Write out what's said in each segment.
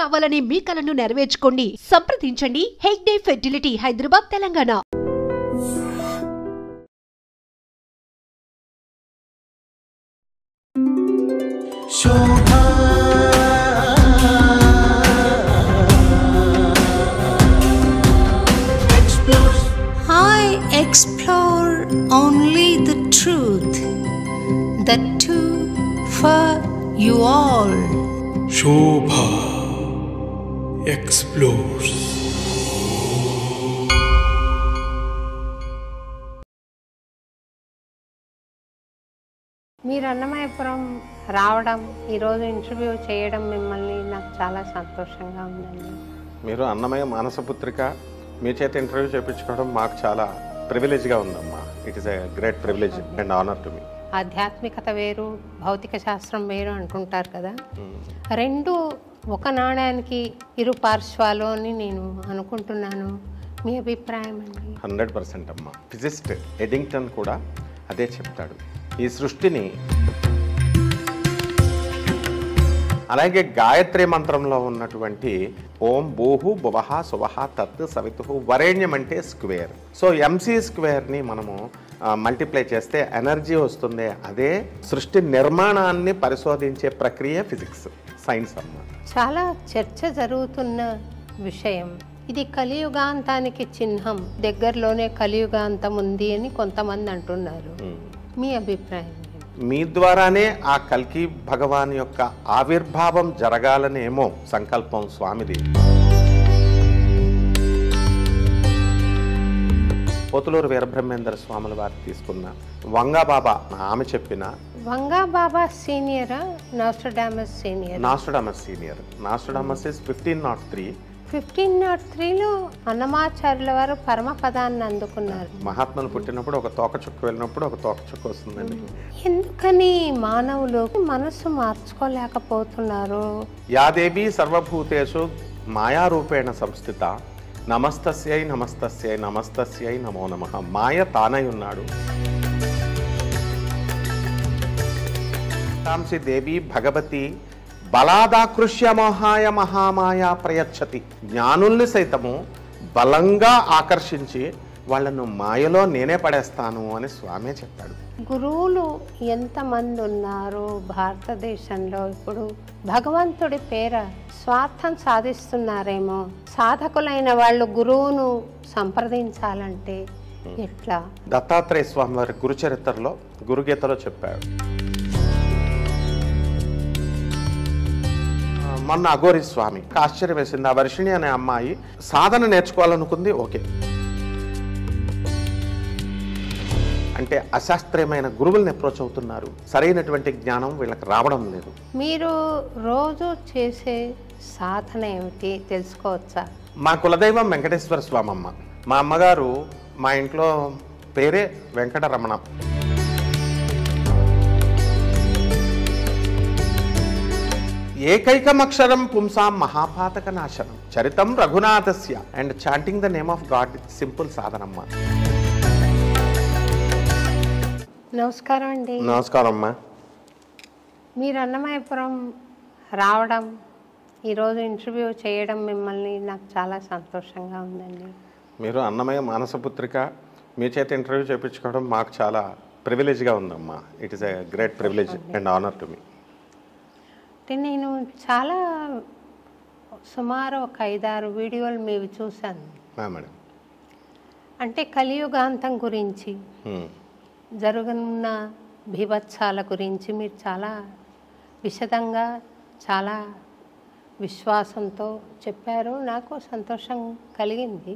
కావాలని మీ కలను నెరవేర్చుకోండి. సంప్రదించండి Hegde fertility, Hyderabad, Telangana. I explore only the truth, the two for you all. Shobha explores. మీరు అన్నమయ్యపురం రావడం, ఈరోజు ఇంటర్వ్యూ చేయడం మిమ్మల్ని నాకు చాలా సంతోషంగా ఉందండి. మీరు అన్నమయ్య మానసపుత్రిక మీ చేత ఇంటర్వ్యూ చేయించుకోవడం మాకు చాలా ప్రివిలేజ్గా ఉందమ్మా. It is a great privilege and honour to me. ఆధ్యాత్మికత వేరు, భౌతిక శాస్త్రం వేరు అంటుంటారు కదా, రెండు ఒక నాణ్యానికి ఇరు పార్శ్వాలు అని నేను అనుకుంటున్నాను. మీ అభిప్రాయం అండి? 100% అమ్మా. ఫిజిస్ట్ ఎడింగ్టన్ కూడా అదే చెప్తాడు. ఈ సృష్టిని, అలాగే గాయత్రి మంత్రంలో ఉన్నటువంటి ఓం భూహు భువః సువః తత్ సవితుః వరేణ్యం అంటే స్క్వేర్. సో ఎంసీ స్క్వేర్ని మనము మల్టిప్లై చేస్తే ఎనర్జీ వస్తుంది. అదే సృష్టి నిర్మాణాన్ని పరిశోధించే ప్రక్రియ ఫిజిక్స్, సైన్స్ అమ్మ. చాలా చర్చ జరుగుతున్న విషయం ఇది. కలియుగాంతానికి చిహ్నం, దగ్గరలోనే కలియుగాంతం ఉంది అని కొంతమంది అంటున్నారు. మీ అభిప్రాయం? మీ ద్వారానే ఆ కల్కి భగవాన్ యొక్క ఆవిర్భావం జరగాలనేమో సంకల్పం స్వామిది. పోతులూరు వీరబ్రహ్మేంద్ర స్వాముల వారు తీసుకున్న వంగాబాబా ఆమె చెప్పిన వంగాబాబా సీనియరా, Nostradamus senior? Nostradamus senior. Nostradamus is 1503. 1503లో అన్నమాచార్యుల వారు పరమపదాన్ని అందుకున్నారు. మహాత్ములు పుట్టినప్పుడు ఒక తోక చుక్క వెళ్ళినప్పుడు ఒక తోక చుక్క వస్తుందండి. ఎందుకని మానవులు మనసు మార్చుకోలేకపోతున్నారు? యాదేవి సర్వభూతేషు మాయారూపేణ సంస్థిత నమస్తస్యై నమస్తస్యై నమస్తస్యై నమో నమః. మాయ తానై ఉన్నాడు. తాంసి దేవి భగవతి బలాదాకృష్య మోహాయ మహామాయా ప్రయచ్చతి. జ్ఞానుల్ని సైతము బలంగా ఆకర్షించి వాళ్ళను మాయలో నేనే పడేస్తాను అని స్వామి చెప్పాడు. గురువులు ఎంతమంది ఉన్నారు భారతదేశంలో? ఇప్పుడు భగవంతుడి పేర స్వార్థం సాధిస్తున్నారేమో. సాధకులైన వాళ్ళు గురువును సంప్రదించాలంటే ఎట్లా? దత్తాత్రేయ స్వామి వారి గురుచరిత్రలో, గురుగీతలో చెప్పాడు. మొన్న అఘోరి స్వామి ఆశ్చర్యం వేసింది. ఆ వర్షిణి అనే అమ్మాయి సాధన నేర్చుకోవాలనుకుంది. ఓకే, అంటే అశాస్త్రీయమైన గురువుల్ని అప్రోచ్ అవుతున్నారు. సరైనటువంటి జ్ఞానం వీళ్ళకి రావడం లేదు. మీరు రోజు చేసే సాధన ఏమిటి తెలుసుకోవచ్చా? మా కులదైవం వెంకటేశ్వర స్వామి అమ్మ. మా అమ్మగారు మా ఇంట్లో పేరే వెంకటరమణ. ఏకైకమక్షరం పుంసాం మహాపాతక నాశనం చరితం రఘునాథస్య. And chanting the name of God, simple సాధనమ్మ. నమస్కారం అండి. నమస్కారం అమ్మా. మీరు అన్నమయ్యపురం రావడం, ఈరోజు ఇంటర్వ్యూ చేయడం మిమ్మల్ని నాకు చాలా సంతోషంగా ఉందండి. మీరు అన్నమయ్య మానసపుత్రిక మీ చేత ఇంటర్వ్యూ చేయించుకోవడం మాకు చాలా ప్రివిలేజ్గా ఉందమ్మా. It is a great privilege and honour to me. అంటే నేను చాలా సుమారు ఒక 5-6 వీడియోలు మీవి చూశాను మేడం. అంటే కలియుగాంతం గురించి, జరుగుతున్న బీభత్సాల గురించి మీరు చాలా విశదంగా, చాలా విశ్వాసంతో చెప్పారు. నాకు సంతోషం కలిగింది.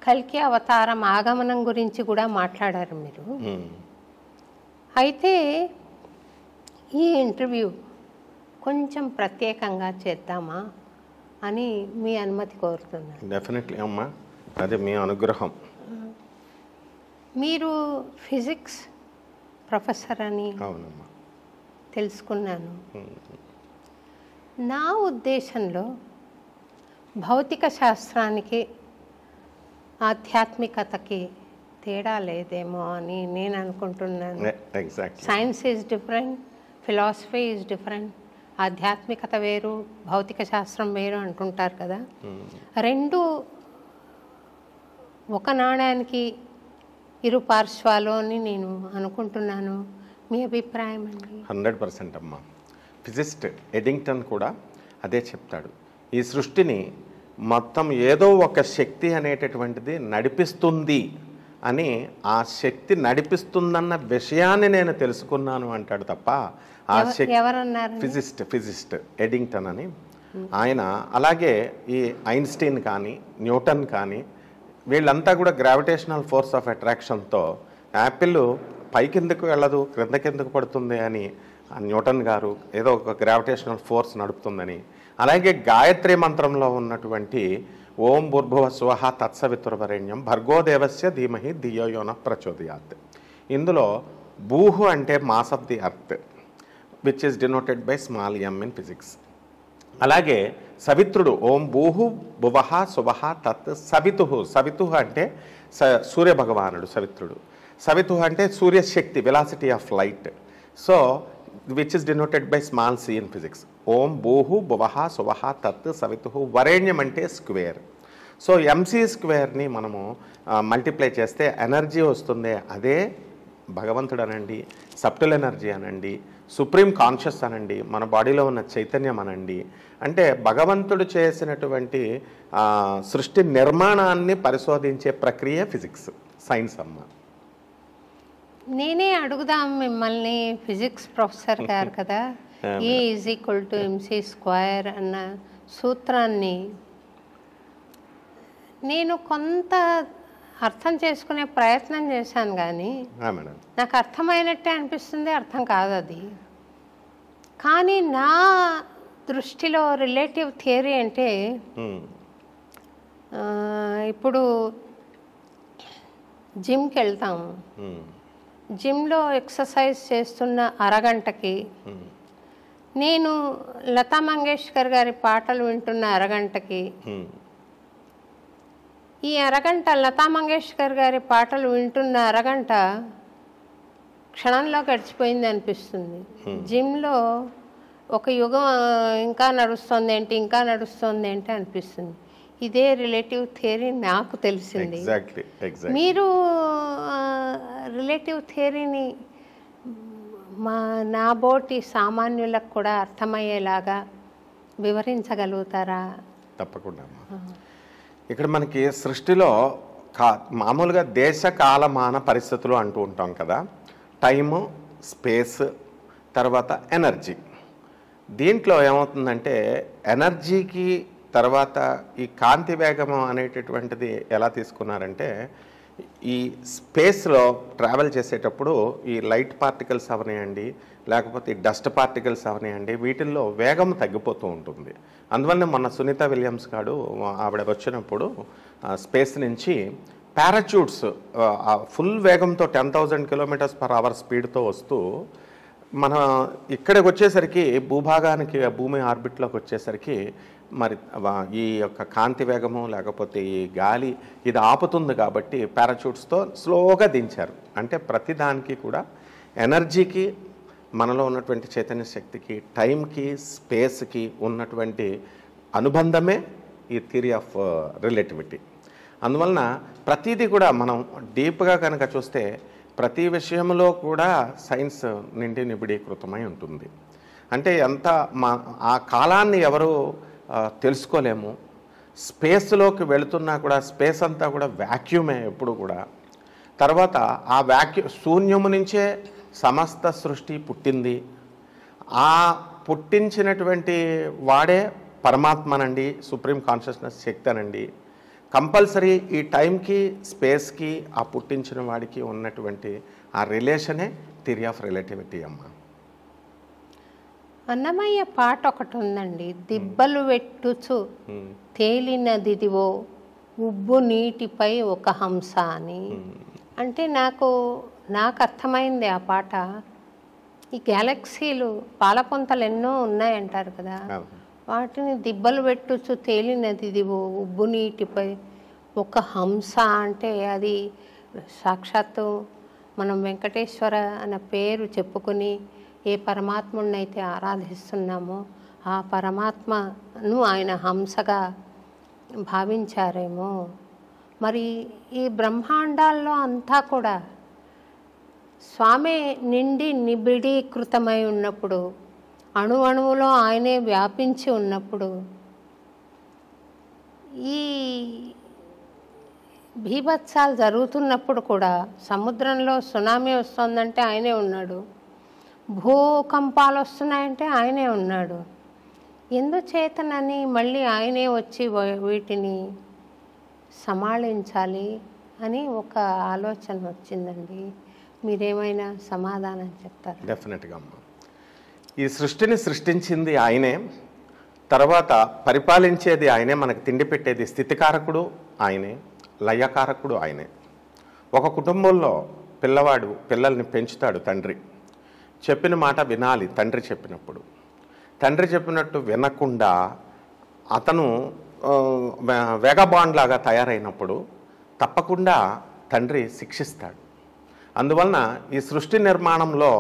కల్కి అవతారం ఆగమనం గురించి కూడా మాట్లాడారు మీరు. అయితే ఈ ఇంటర్వ్యూ కొంచెం ప్రత్యేకంగా చేద్దామా అని మీ అనుమతి కోరుతున్నాను. డెఫినెట్లీ అమ్మా, అది మీ అనుగ్రహం. మీరు ఫిజిక్స్ ప్రొఫెసర్ అని అవునమ్మా తెలుసుకున్నాను. నా ఉద్దేశంలో భౌతిక శాస్త్రానికి ఆధ్యాత్మికతకి తేడా లేదేమో అని నేను అనుకుంటున్నాను. Exactly. Science is different, philosophy is different, ఆధ్యాత్మికత వేరు, భౌతిక శాస్త్రం వేరు అంటుంటారు కదా. రెండు ఒక నాణ్యానికి ఇరు పార్శ్వాలు అని నేను అనుకుంటున్నాను. మీ అభిప్రాయం అండి? 100% అమ్మా. ఫిజిస్ట్ ఎడింగ్టన్ కూడా అదే చెప్తాడు. ఈ సృష్టిని మొత్తం ఏదో ఒక శక్తి అనేటటువంటిది నడిపిస్తుంది అని, ఆ శక్తి నడిపిస్తుందన్న విషయాన్ని నేను తెలుసుకున్నాను అంటాడు తప్ప ఆ శక్తి ఎవరన్నారు? ఫిజిస్ట్ ఎడింగ్టన్ అని ఆయన. అలాగే ఈ ఐన్స్టీన్ కానీ న్యూటన్ కానీ వీళ్ళంతా కూడా గ్రావిటేషనల్ ఫోర్స్ ఆఫ్ అట్రాక్షన్తో యాపిల్ పైకిందుకు వెళ్ళదు కిందకెందుకు పడుతుంది అని న్యూటన్ గారు ఏదో ఒక గ్రావిటేషనల్ ఫోర్స్ నడుపుతుందని, అలాగే గాయత్రి మంత్రంలో ఉన్నటువంటి ఓం భూర్భువ స్వః తత్సవితుర్వరేణ్యం భర్గోదేవస్య ధీమహి ధియో యో నః ప్రచోదయాత్. ఇందులో భూహు అంటే mass of the earth which is denoted by small M in physics. అలాగే సవిత్రుడు ఓం భూహు భువః సువః తత్ సవితుహు. సవితుహు అంటే సూర్యభగవానుడు సవిత్రుడు. సవితుహు అంటే సూర్యశక్తి, velocity of light. So which is denoted by small C in physics. ఓం భూహు భువః సువః తత్ సవితుహు. వరేణ్యం అంటే స్క్వేర్. సో ఎంసీ స్క్వేర్ని మనము మల్టిప్లై చేస్తే ఎనర్జీ వస్తుంది. అదే భగవంతుడు అనండి, సబ్టిల్ ఎనర్జీ అనండి, సుప్రీం కాన్షియస్ అనండి, మన బాడీలో ఉన్న చైతన్యం అనండి. అంటే భగవంతుడు చేసినటువంటి సృష్టి నిర్మాణాన్ని పరిశోధించే ప్రక్రియ ఫిజిక్స్, సైన్స్ అమ్మ. నేనే అడుగుదాం మిమ్మల్ని, ఫిజిక్స్ ప్రొఫెసర్ గారు కదా, E=mc² అన్న సూత్రాన్ని నేను కొంత అర్థం చేసుకునే ప్రయత్నం చేశాను, కానీ నాకు అర్థమైనట్టే అనిపిస్తుంది, అర్థం కాదు అది. కానీ నా దృష్టిలో రిలేటివ్ థియరీ అంటే ఇప్పుడు జిమ్కి వెళ్తాము, జిమ్లో ఎక్సర్సైజ్ చేస్తున్న అరగంటకి నేను లతా మంగేష్కర్ గారి పాటలు వింటున్న అరగంటకి, ఈ అరగంట లతా మంగేష్కర్ గారి పాటలు వింటున్న అరగంట క్షణంలో గడిచిపోయింది అనిపిస్తుంది. జిమ్లో ఒక యుగం ఇంకా నడుస్తుంది ఏంటి, ఇంకా నడుస్తుంది ఏంటి అనిపిస్తుంది. ఇదే రిలేటివ్ థియరీ నాకు తెలిసింది. మీరు రిలేటివ్ థియరీని నాబోటి సామాన్యులకు కూడా అర్థమయ్యేలాగా వివరించగలుగుతారా? తప్పకుండా. ఇక్కడ మనకి సృష్టిలో మామూలుగా దేశ కాలమాన పరిస్థితులు అంటూ ఉంటాం కదా, టైము, స్పేస్, తర్వాత ఎనర్జీ. దీంట్లో ఏమవుతుందంటే ఎనర్జీకి తర్వాత ఈ కాంతి వేగం అనేటటువంటిది ఎలా తీసుకున్నారంటే, ఈ స్పేస్లో ట్రావెల్ చేసేటప్పుడు ఈ లైట్ పార్టికల్స్ అవనియండి, లేకపోతే ఈ డస్ట్ పార్టికల్స్ అవనియండి, వీటిల్లో వేగం తగ్గిపోతూ ఉంటుంది. అందువల్ల మొన్న సునీత విలియమ్స్ గారు ఆవిడ వచ్చినప్పుడు స్పేస్ నుంచి పారాచూట్స్ ఫుల్ వేగంతో 10,000 km/h స్పీడ్తో వస్తూ మన ఇక్కడికి వచ్చేసరికి భూభాగానికి, భూమి ఆర్బిట్లోకి వచ్చేసరికి మరి ఈ యొక్క కాంతి వేగము లేకపోతే ఈ గాలి ఇది ఆపుతుంది కాబట్టి పారాచూట్స్తో స్లోగా దించారు. అంటే ప్రతిదానికి కూడా ఎనర్జీకి, మనలో ఉన్నటువంటి చైతన్య శక్తికి, టైంకి, స్పేస్కి ఉన్నటువంటి అనుబంధమే ఈ థియరీ ఆఫ్ రిలేటివిటీ. అందువలన ప్రతిదీ కూడా మనం డీప్గా కనుక చూస్తే ప్రతి విషయంలో కూడా సైన్స్ నిండి నిబిడీకృతమై ఉంటుంది. అంటే ఎంత ఆ కాలాన్ని ఎవరు తెలుసుకోలేము. స్పేస్లోకి వెళుతున్నా కూడా స్పేస్ అంతా కూడా వ్యాక్యూమే ఎప్పుడు కూడా. తర్వాత ఆ శూన్యము నుంచే సమస్త సృష్టి పుట్టింది. ఆ పుట్టించినటువంటి వాడే పరమాత్మనండి, సుప్రీం కాన్షియస్నెస్ శక్తి అనండి. కంపల్సరీ ఈ టైంకి, స్పేస్కి, ఆ పుట్టించిన వాడికి ఉన్నటువంటి ఆ రిలేషనే థియరీ ఆఫ్ రిలేటివిటీ అమ్మ. అన్నమయ్య పాట ఒకటి ఉందండి, దిబ్బలు వెట్టుచు తేలినదిదివో ఉబ్బు నీటిపై ఒక హంస అని. అంటే నాకు అర్థమైంది ఆ పాట. ఈ గ్యాలక్సీలు, పాలపుంతలు ఎన్నో ఉన్నాయంటారు కదా, వాటిని దిబ్బలు పెట్టుచు తేలినదిదివో ఉబ్బు నీటిపై ఒక హంస అంటే అది సాక్షాత్తు మనం వెంకటేశ్వర అన్న పేరు చెప్పుకొని ఏ పరమాత్ముడినైతే ఆరాధిస్తున్నామో ఆ పరమాత్మను ఆయన హంసగా భావించారేమో. మరి ఈ బ్రహ్మాండాల్లో అంతా కూడా స్వామి నిండి నిబిడీకృతమై ఉన్నప్పుడు, అణువణువులో ఆయనే వ్యాపించి ఉన్నప్పుడు, ఈ బీభత్సాలు జరుగుతున్నప్పుడు కూడా సముద్రంలో సునామీ వస్తుందంటే ఆయనే ఉన్నాడు, భూకంపాలు వస్తున్నాయంటే ఆయనే ఉన్నాడు. ఎందుచేతనని మళ్ళీ ఆయనే వచ్చి వీటిని సమాళించాలి అని ఒక ఆలోచన వచ్చిందండి. మీరేమైనా సమాధానం చెప్తారా? డెఫినెట్గా అమ్మ. ఈ సృష్టిని సృష్టించింది ఆయనే, తర్వాత పరిపాలించేది ఆయనే, మనకు తిండి పెట్టేది స్థితికారకుడు ఆయనే, లయకారకుడు ఆయనే. ఒక కుటుంబంలో పిల్లవాడు పిల్లల్ని పెంచుతాడు తండ్రి. చెప్పిన మాట వినాలి తండ్రి చెప్పినప్పుడు. తండ్రి చెప్పినట్టు వినకుండా అతను వేగబాండ్ లాగా తయారైనప్పుడు తప్పకుండా తండ్రి శిక్షిస్తాడు. అందువలన ఈ సృష్టి నిర్మాణంలో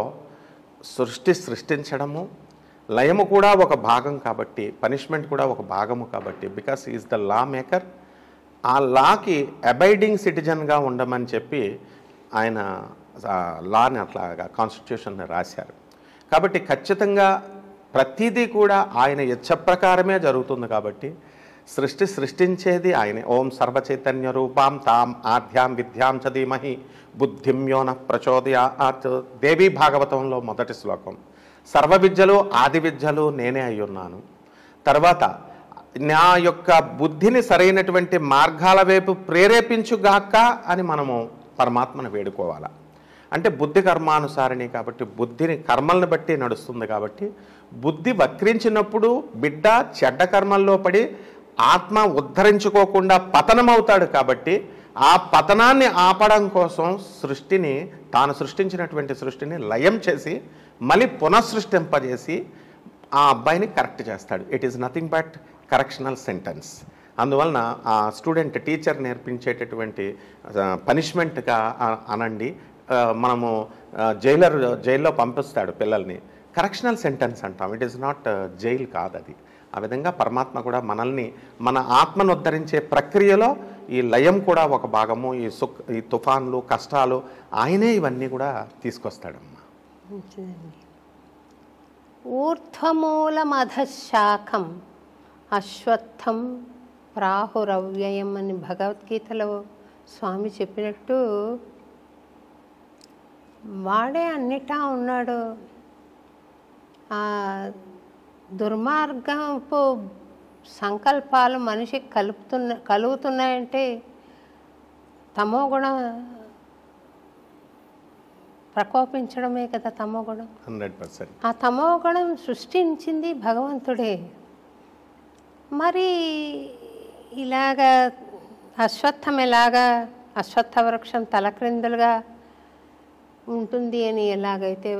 సృష్టించడము, లయము కూడా ఒక భాగం కాబట్టి, పనిష్మెంట్ కూడా ఒక భాగము కాబట్టి, because is the law maker, ఆ లాకి అబైడింగ్ సిటిజన్గా ఉండమని చెప్పి ఆయన లాని అట్లాగా కాన్స్టిట్యూషన్ని రాశారు. కాబట్టి ఖచ్చితంగా ప్రతిదీ కూడా ఆయన ఇచ్చ ప్రకారమే జరుగుతుంది. కాబట్టి సృష్టించేది ఆయనే. ఓం సర్వచైతన్య రూపాం తాం ఆద్యాం విద్యాం చ ధీమహి బుద్ధిం యోన ప్రచోదయాత్. దేవీ భాగవతంలో మొదటి శ్లోకం. సర్వ విద్యలు ఆది విద్యలు నేనే అయ్యున్నాను. తర్వాత నా యొక్క బుద్ధిని సరైనటువంటి మార్గాల వైపు ప్రేరేపించుగాక అని మనము పరమాత్మను వేడుకోవాలి. అంటే బుద్ధి కర్మానుసారిణి కాబట్టి, బుద్ధిని కర్మలను బట్టి నడుస్తుంది కాబట్టి, బుద్ధి వక్రించినప్పుడు బిడ్డ చెడ్డ కర్మల్లో పడి ఆత్మ ఉద్ధరించుకోకుండా పతనమవుతాడు. కాబట్టి ఆ పతనాన్ని ఆపడం కోసం సృష్టిని, తాను సృష్టించినటువంటి సృష్టిని లయం చేసి మళ్ళీ పునఃసృష్టింపజేసి ఆ అబ్బాయిని కరెక్ట్ చేస్తాడు. It is nothing but correctional sentence. అందువలన ఆ స్టూడెంట్ టీచర్ నేర్పించేటటువంటి పనిష్మెంట్గా అనండి, మనము జైల్లో పంపిస్తాడు పిల్లల్ని, కరెక్షనల్ సెంటెన్స్ అంటాం. ఇట్ ఈస్ నాట్ జైల్ కాదు అది. ఆ విధంగా పరమాత్మ కూడా మనల్ని, మన ఆత్మను ఉద్ధరించే ప్రక్రియలో ఈ లయం కూడా ఒక భాగము. ఈ తుఫాన్లు, కష్టాలు ఆయనే ఇవన్నీ కూడా తీసుకొస్తాడమ్మా. ఊర్ధ్వమూలమధశాఖం అశ్వత్థం ప్రాహురవ్యయం అని భగవద్గీతలో స్వామి చెప్పినట్టు వాడే అన్నిటా ఉన్నాడు. ఆ దుర్మార్గపు సంకల్పాలు మనిషికి కలుగుతున్నాయంటే తమోగుణం ప్రకోపించడమే కదా తమోగుణం. 100%. ఆ తమోగుణం సృష్టించింది భగవంతుడే. మరి ఇలాగా అశ్వత్థం ఎలాగా, అశ్వత్థ వృక్షం తలక్రిందులుగా ఉంటుంది అని ఎలాగైతే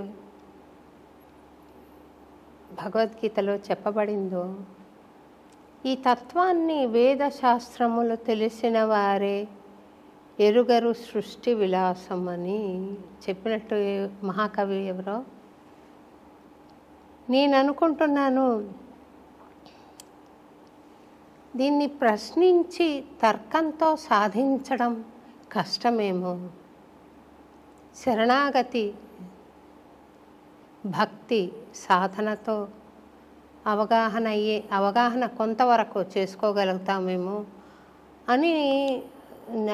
భగవద్గీతలో చెప్పబడిందో, ఈ తత్వాన్ని వేదశాస్త్రములు తెలిసిన వారే ఎరుగరు సృష్టి విలాసం అని చెప్పినట్టు మహాకవి ఎవరో. నేను అనుకుంటున్నాను దీన్ని ప్రశ్నించి తర్కంతో సాధించడం కష్టమేమో. శరణాగతి భక్తి సాధనతో అవగాహన కొంతవరకు చేసుకోగలుగుతామేమో అని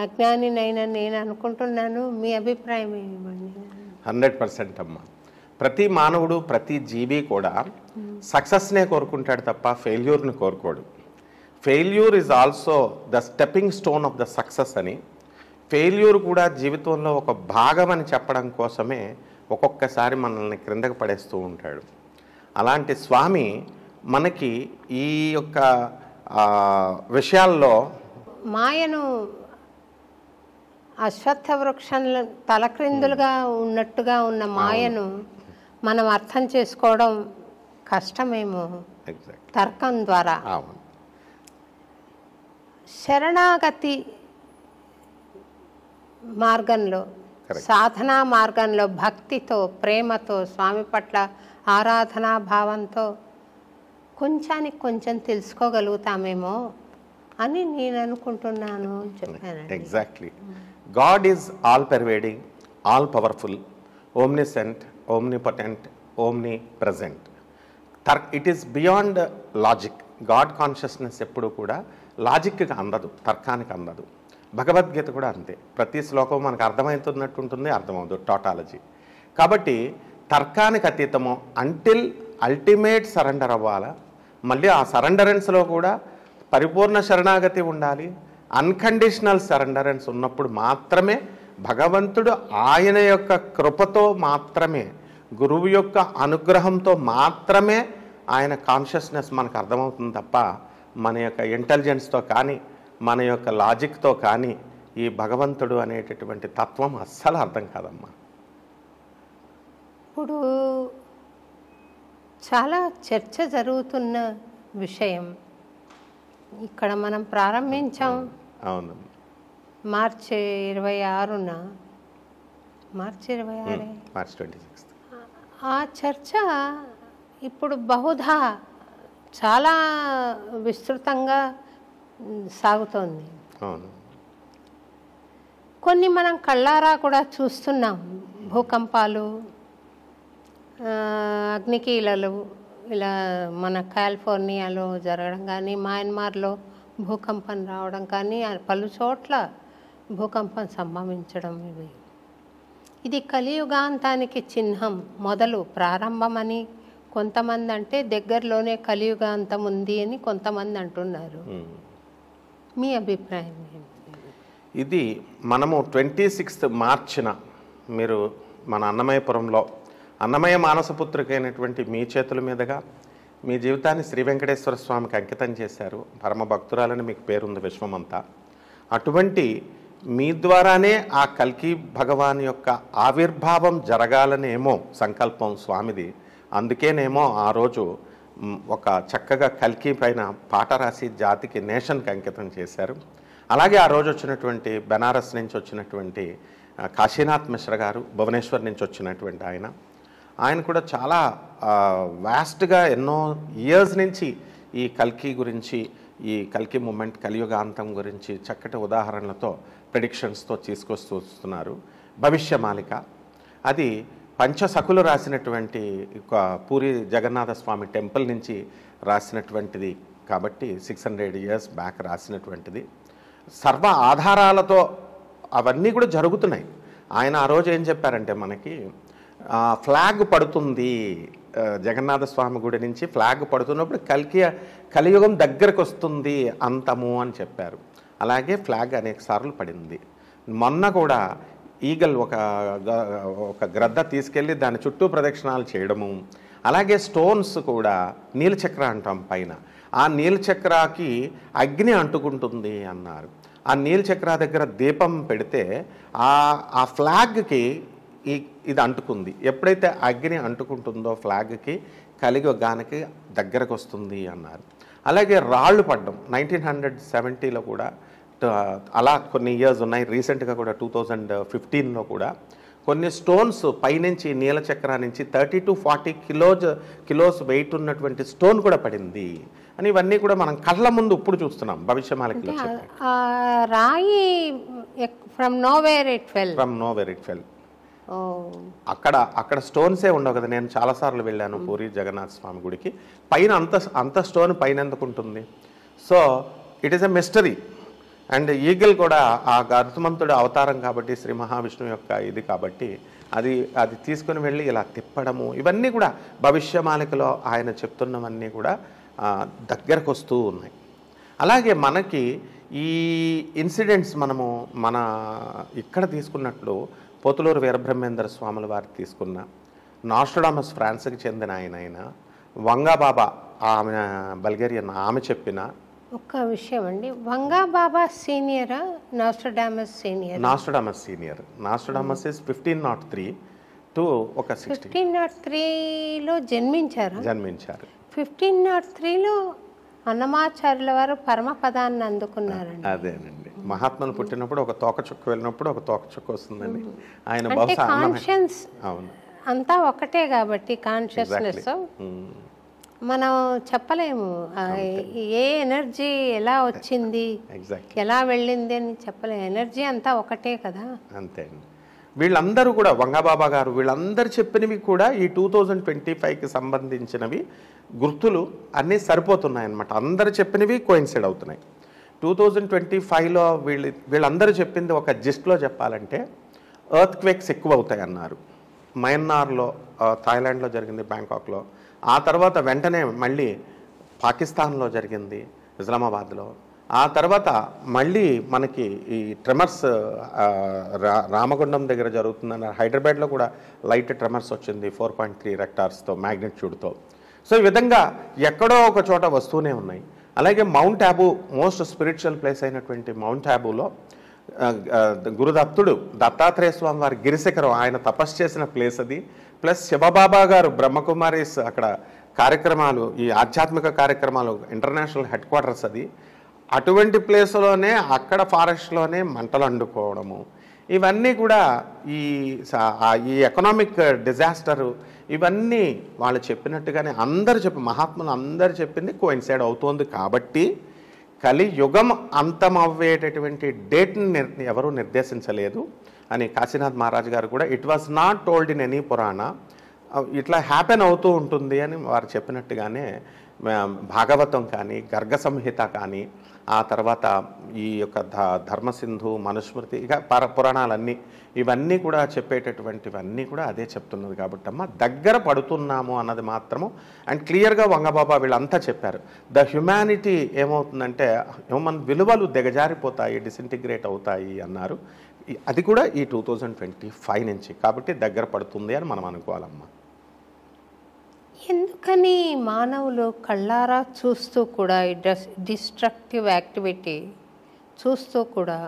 అజ్ఞానినైనా నేను అనుకుంటున్నాను. మీ అభిప్రాయం ఏమివ్వండి? 100% అమ్మా. ప్రతి మానవుడు, ప్రతి జీవి కూడా సక్సెస్నే కోరుకుంటాడు తప్ప ఫెయిల్యూర్ని కోరుకోడు. Failure is also the stepping stone of the success అని, ఫెయిల్యూర్ కూడా జీవితంలో ఒక భాగం అని చెప్పడం కోసమే ఒక్కొక్కసారి మనల్ని క్రిందకు పడేస్తూ ఉంటాడు. అలాంటి స్వామి మనకి ఈ యొక్క విషయాల్లో మాయను, అశ్వత్థ వృక్షంలో తలక్రిందులుగా ఉన్నట్టుగా ఉన్న మాయను మనం అర్థం చేసుకోవడం కష్టమేమో తర్కం ద్వారా. శరణాగతి మార్గంలో సాధనా మార్గంలో భక్తితో, ప్రేమతో, స్వామి పట్ల ఆరాధనా భావంతో కొంచెానికి కొంచెం తెలుసుకోగలుగుతామేమో అని నేను అనుకుంటున్నాను చెప్పానండి. Exactly. God is all pervading, all powerful, omniscient, omnipotent, omnipresent. It is beyond logic. God consciousness ఎప్పుడు కూడా లాజిక్కి అందదు, తర్కానికి అందదు. భగవద్గీత కూడా అంతే. ప్రతి శ్లోకం మనకు అర్థమవుతున్నట్టు ఉంటుంది, అర్థమవుతుంది, టోటాలజీ. కాబట్టి తర్కానికి అతీతము అంటిల్ అల్టిమేట్ సరెండర్ అవ్వాలా. మళ్ళీ ఆ సరెండరెన్స్లో కూడా పరిపూర్ణ శరణాగతి ఉండాలి. అన్కండిషనల్ సరెండరెన్స్ ఉన్నప్పుడు మాత్రమే భగవంతుడు ఆయన యొక్క కృపతో మాత్రమే, గురువు యొక్క అనుగ్రహంతో మాత్రమే ఆయన కాన్షియస్నెస్ మనకు అర్థమవుతుంది తప్ప మన యొక్క ఇంటెలిజెన్స్తో కానీ మన యొక్క లాజిక్తో కానీ ఈ భగవంతుడు అనేటటువంటి తత్వం అస్సలు అర్థం కాదమ్మా. ఇప్పుడు చాలా చర్చ జరుగుతున్న విషయం ఇక్కడ మనం ప్రారంభించాం. అవును, మార్చి 26న, మార్చి 26 మార్చి 26. ఆ చర్చ ఇప్పుడు బహుధా చాలా విస్తృతంగా సాగుతోంది. అవును, కొన్ని మనం కళ్ళారా కూడా చూస్తున్నాం. భూకంపాలు, అగ్నికీలలు ఇలా మన కాలిఫోర్నియాలో జరగడం కానీ, మయన్మార్లో భూకంపం రావడం కానీ, పలు చోట్ల భూకంపం సంభవించడం, ఇది కలియుగాంతానికి చిహ్నం, మొదలు ప్రారంభమని కొంతమంది అంటే దగ్గరలోనే కలియుగాంతం ఉంది అని కొంతమంది అంటున్నారు. మీ అభిప్రాయం ఏంటి? ఇది మనము 26 మార్చిన మీరు మన అన్నమయపురంలో అన్నమయ మానసపుత్రికైనటువంటి మీ చేతుల మీదుగా మీ జీవితాన్ని శ్రీ వెంకటేశ్వర స్వామికి అంకితం చేశారు. పరమ భక్తురాలని మీకు పేరుంది విశ్వమంతా. అటువంటి మీ ద్వారానే ఆ కల్కి భగవాన్ యొక్క ఆవిర్భావం జరగాలనేమో సంకల్పం స్వామిది. అందుకేనేమో ఆ రోజు ఒక చక్కగా కల్కి పైన పాట రాసి జాతికి, నేషన్కి అంకితం చేశారు. అలాగే ఆ రోజు వచ్చినటువంటి బెనారస్ నుంచి వచ్చినటువంటి కాశీనాథ్ మిశ్ర గారు, భువనేశ్వర్ నుంచి వచ్చినటువంటి ఆయన కూడా చాలా వాస్ట్గా ఎన్నో ఇయర్స్ నుంచి ఈ కల్కి గురించి, ఈ కల్కి మూమెంట్, కలియుగాంతం గురించి చక్కటి ఉదాహరణలతో, ప్రెడిక్షన్స్తో తీసుకొస్తూ వస్తున్నారు. భవిష్యమాలిక అది పంచసకులు రాసినటువంటి పూరి జగన్నాథ స్వామి టెంపుల్ నుంచి రాసినటువంటిది కాబట్టి 600 years బ్యాక్ రాసినటువంటిది. సర్వ ఆధారాలతో అవన్నీ కూడా జరుగుతున్నాయి. ఆయన ఆ రోజు ఏం చెప్పారంటే మనకి ఫ్లాగ్ పడుతుంది, జగన్నాథ స్వామి గుడి నుంచి ఫ్లాగ్ పడుతున్నప్పుడు కలియుగం దగ్గరకు వస్తుంది, అంతము అని చెప్పారు. అలాగే ఫ్లాగ్ అనేక సార్లు పడింది. మొన్న కూడా ఈగల్ ఒక గ్రద్ద తీసుకెళ్ళి దాని చుట్టూ ప్రదక్షిణాలు చేయడము. అలాగే స్టోన్స్ కూడా నీలచక్ర అంటాం పైన, ఆ నీలచక్రాకి అగ్ని అంటుకుంటుంది అన్నారు. ఆ నీలచక్ర దగ్గర దీపం పెడితే ఆ ఫ్లాగ్కి ఇది అంటుకుంది. ఎప్పుడైతే అగ్ని అంటుకుంటుందో ఫ్లాగ్కి కలియుగానికి దగ్గరకు వస్తుంది అన్నారు. అలాగే రాళ్ళు పడ్డం 1970లో కూడా అలా కొన్ని ఇయర్స్ ఉన్నాయి. రీసెంట్గా కూడా 2015లో కూడా కొన్ని స్టోన్స్ పైనుంచి నీలచక్ర నుంచి 30 to 40 కిలోస్ వెయిట్ ఉన్నటువంటి స్టోన్ కూడా పడింది అని ఇవన్నీ కూడా మనం కళ్ళ ముందు ఇప్పుడు చూస్తున్నాం. భవిష్యమాలికలో రాయి ఫ్రమ్ నోవేర్ ఇట్ ఫెల్. అక్కడ స్టోన్సే ఉండవు కదా. నేను చాలాసార్లు వెళ్ళాను పూరి జగన్నాథ స్వామి గుడికి. పైన అంత స్టోన్ పైన ఎందుకు ఉంటుంది? So it is a mystery. And eagle కూడా ఆ గరుత్మంతుడు అవతారం కాబట్టి, శ్రీ మహావిష్ణువు యొక్క ఇది కాబట్టి అది తీసుకుని వెళ్ళి ఇలా తిప్పడము, ఇవన్నీ కూడా భవిష్యమాలికలో ఆయన చెప్తున్నవన్నీ కూడా దగ్గరకు వస్తూ ఉన్నాయి. అలాగే మనకి ఈ ఇన్సిడెంట్స్ మనము ఇక్కడ తీసుకున్నట్లు పోతులూరు వీరబ్రహ్మేంద్ర స్వాముల వారు తీసుకున్న, నాస్ట్రడామస్ ఫ్రాన్స్కి చెందిన ఆయన వంగాబాబా, ఆమె బల్గేరియన్, ఆమె చెప్పిన ఒక్క విషయం అండి. వంగాబాబా సీనియరా, Nostradamus senior? Nostradamus is 1503 to 1503లో జన్మించారు. 1503లో అన్నమాచార్యుల వారు పరమపదాన్ని అందుకున్నారండి. అదేనండి. మహాత్ములు పుట్టినప్పుడు ఒక తోకచుక్క వెళ్ళినప్పుడు ఒక తోకచుక్క వస్తుందండి. ఆయన అంటే బహుశా కాన్షియన్స్ అవును అంతా ఒకటే కాబట్టి కాన్షియస్నెస్ మనం చెప్పలేము ఏ ఎనర్జీ ఎలా వచ్చింది ఎగ్జాక్ట్ ఎలా వెళ్ళింది అని చెప్పలేము. ఎనర్జీ అంతా ఒకటే కదా. అంతే అండి. వీళ్ళందరూ కూడా వంగబాబా గారు వీళ్ళందరూ చెప్పినవి కూడా ఈ 2025కి సంబంధించినవి గుర్తులు అన్నీ సరిపోతున్నాయన్నమాట. అందరు చెప్పినవి కోయిన్సైడ్ అవుతున్నాయి. 2025లో వీళ్ళందరూ చెప్పింది ఒక జిస్ట్లో చెప్పాలంటే ఎర్త్ క్వేక్స్ ఎక్కువ అవుతాయి అన్నారు. మయన్మార్లో, థాయిలాండ్లో జరిగింది, బ్యాంకాక్లో. ఆ తర్వాత వెంటనే మళ్ళీ పాకిస్తాన్లో జరిగింది, ఇస్లామాబాద్లో. ఆ తర్వాత మళ్ళీ మనకి ఈ ట్రెమర్స్ రామగుండం దగ్గర జరుగుతుందన్నారు. హైదరాబాద్లో కూడా లైట్ ట్రెమర్స్ వచ్చింది 4.3 రెక్టార్స్తో మ్యాగ్నిట్యూడ్తో. సో ఈ విధంగా ఎక్కడో ఒక చోట వస్తూనే ఉన్నాయి. అలాగే mount Abu most spiritual place అయినటువంటి మౌంట్ ఆబూలో గురుదత్తుడు దత్తాత్రేయ స్వామి వారి గిరిశిఖరం ఆయన తపస్సు చేసిన ప్లేస్ అది. ప్లస్ శివబాబా గారు బ్రహ్మకుమారీస్ అక్కడ కార్యక్రమాలు, ఈ ఆధ్యాత్మిక కార్యక్రమాలు ఇంటర్నేషనల్ హెడ్ క్వార్టర్స్ అది. అటువంటి ప్లేస్లోనే అక్కడ ఫారెస్ట్లోనే మంటలు అండుకోవడము, ఇవన్నీ కూడా ఈ ఎకనామిక్ డిజాస్టరు, ఇవన్నీ వాళ్ళు చెప్పినట్టుగానే మహాత్ములు అందరు చెప్పింది కోయిన్సైడ్ అవుతోంది. కాబట్టి కలియుగం అంతమవ్వేటటువంటి డేట్ని ఎవరూ నిర్దేశించలేదు అని కాశీనాథ్ మహారాజ్ గారు కూడా it was not told in any పురాణ, ఇట్లా హ్యాపెన్ అవుతూ ఉంటుంది అని వారు చెప్పినట్టుగానే భాగవతం కానీ, గర్గ సంహిత కానీ, ఆ తర్వాత ఈ యొక్క ధర్మసింధు, మనుస్మృతి, ఇక పురాణాలన్నీ ఇవన్నీ కూడా చెప్పేటటువంటివన్నీ కూడా అదే చెప్తున్నది. కాబట్టి అమ్మ దగ్గర పడుతున్నాము అన్నది మాత్రము. అండ్ క్లియర్గా వంగబాబా వీళ్ళంతా చెప్పారు. ద హ్యుమానిటీ ఏమవుతుందంటే హ్యూమన్ విలువలు దిగజారిపోతాయి, డిసింటిగ్రేట్ అవుతాయి అన్నారు. అది కూడా ఈ 2025 నుంచి. కాబట్టి దగ్గర పడుతుంది అని మనం అనుకోవాలమ్మా. ఎందుకని మానవులు కళ్ళారా చూస్తూ కూడా ఈ డిస్ట్రక్టివ్ యాక్టివిటీ చూస్తూ కూడా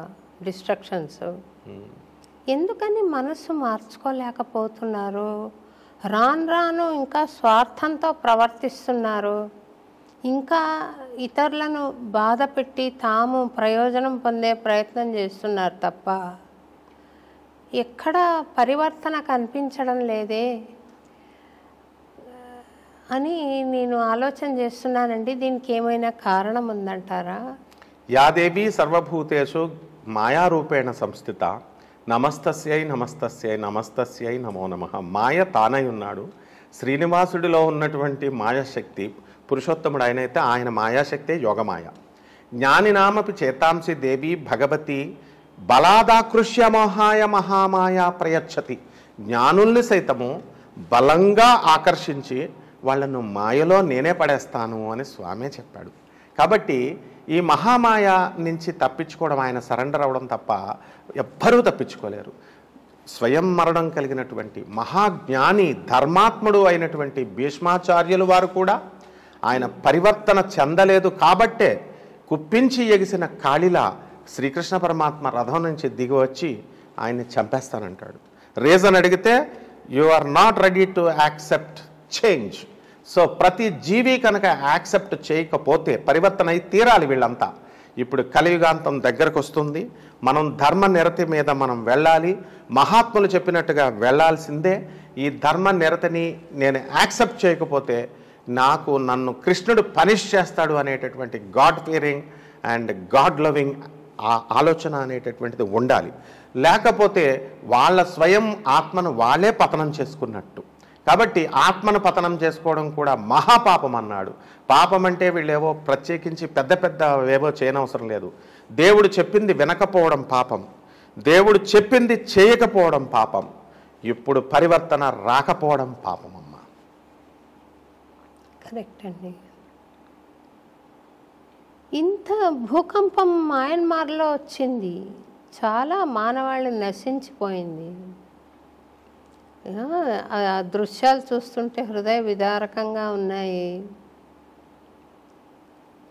డిస్ట్రక్షన్స్ ఎందుకని మనసు మార్చుకోలేకపోతున్నారు? రాను ఇంకా స్వార్థంతో ప్రవర్తిస్తున్నారు. ఇంకా ఇతరులను బాధ పెట్టి తాము ప్రయోజనం పొందే ప్రయత్నం చేస్తున్నారు తప్ప ఎక్కడ పరివర్తన కనిపించడం లేదే అని నేను ఆలోచన చేస్తున్నానండి. దీనికి ఏమైనా కారణం ఉందంటారా? యాదేవి సర్వభూతేషు మాయారూపేణ సంస్థిత నమస్తస్యై నమస్తస్యై నమస్తస్యై నమో నమః. మాయ తానై ఉన్నాడు. శ్రీనివాసుడిలో ఉన్నటువంటి మాయాశక్తి పురుషోత్తముడు ఆయనైతే ఆయన మాయాశక్తే యోగమాయ. జ్ఞానినామపి చేతాంసి దేవి భగవతి బలాదాకృష్య మోహాయ మహామాయ ప్రయచ్చతి. జ్ఞానుల్ని సైతము బలంగా ఆకర్షించి వాళ్ళను మాయలో నేనే పడేస్తాను అని స్వామే చెప్పాడు. కాబట్టి ఈ మహామాయ నుంచి తప్పించుకోవడం, ఆయన సరెండర్ అవ్వడం తప్ప ఎవ్వరూ తప్పించుకోలేరు. స్వయం మరణం కలిగినటువంటి మహాజ్ఞాని ధర్మాత్ముడు అయినటువంటి భీష్మాచార్యులు వారు కూడా ఆయన పరివర్తన చెందలేదు కాబట్టే కుప్పించి ఎగిసిన కాళిలా శ్రీకృష్ణ పరమాత్మ రథం నుంచి దిగి వచ్చి ఆయన్ని చంపేస్తానంటాడు. రీజన్ అడిగితే you are not ready to accept change. So ప్రతి జీవి కనుక యాక్సెప్ట్ చేయకపోతే పరివర్తన అయి తీరాలి వీళ్ళంతా. ఇప్పుడు కలియుగాంతం దగ్గరకు వస్తుంది. మనం ధర్మ నిరతి మీద మనం వెళ్ళాలి. మహాత్ములు చెప్పినట్టుగా వెళ్ళాల్సిందే. ఈ ధర్మ నిరతిని నేను యాక్సెప్ట్ చేయకపోతే నన్ను కృష్ణుడు పనిష్ చేస్తాడు అనేటటువంటి God Fearing and God loving ఆలోచన అనేటటువంటిది ఉండాలి. లేకపోతే వాళ్ళ స్వయం ఆత్మను వాళ్ళే పతనం చేసుకున్నట్టు. కాబట్టి ఆత్మను పతనం చేసుకోవడం కూడా మహాపాపం అన్నాడు. పాపం అంటే వీళ్ళేవో ప్రత్యేకించి పెద్ద ఏవో చేయనవసరం లేదు. దేవుడు చెప్పింది వినకపోవడం పాపం, దేవుడు చెప్పింది చేయకపోవడం పాపం, ఇప్పుడు పరివర్తన రాకపోవడం పాపం అమ్మ. కరెక్ట్ అండి. ఇంత భూకంపం మయన్మార్లో వచ్చింది, చాలా మానవాళి నశించిపోయింది. ఆ దృశ్యాలు చూస్తుంటే హృదయ విదారకంగా ఉన్నాయి.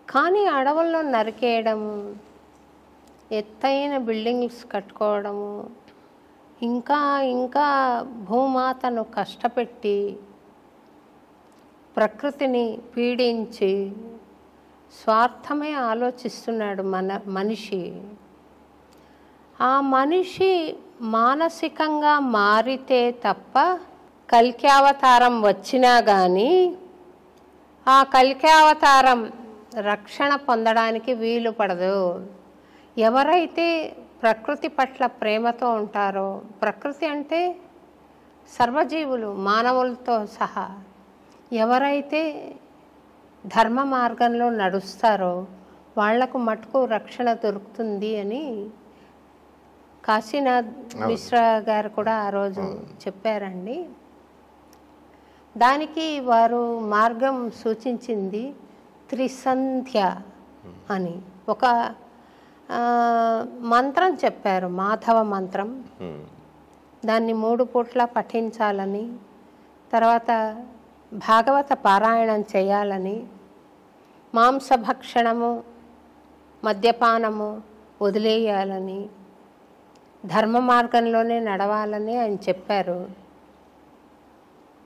కానీ అడవుల్లో నరికేయడము, ఎత్తైన బిల్డింగ్స్ కట్టుకోవడము, ఇంకా భూమాతను కష్టపెట్టి ప్రకృతిని పీడించి స్వార్థమే ఆలోచిస్తున్నాడు మనిషి. ఆ మనిషి మానసికంగా మారితే తప్ప కల్క్యావతారం వచ్చినా కానీ ఆ కల్క్యావతారం రక్షణ పొందడానికి వీలు పడదు. ఎవరైతే ప్రకృతి పట్ల ప్రేమతో ఉంటారో, ప్రకృతి అంటే సర్వజీవులు మానవులతో సహా, ఎవరైతే ధర్మ మార్గంలో నడుస్తారో వాళ్లకు మటుకు రక్షణ దొరుకుతుంది అని కాశీనాథ్ మిశ్రా గారు కూడా ఆ రోజు చెప్పారండి. దానికి వారు మార్గం సూచించింది త్రిసంధ్య అని ఒక మంత్రం చెప్పారు, మాధవ మంత్రం. దాన్ని 3 పూట్ల పఠించాలని, తర్వాత భాగవత పారాయణం చేయాలని, మాంసభక్షణము మద్యపానము వదిలేయాలని, ధర్మ మార్గంలోనే నడవాలని ఆయన చెప్పారు.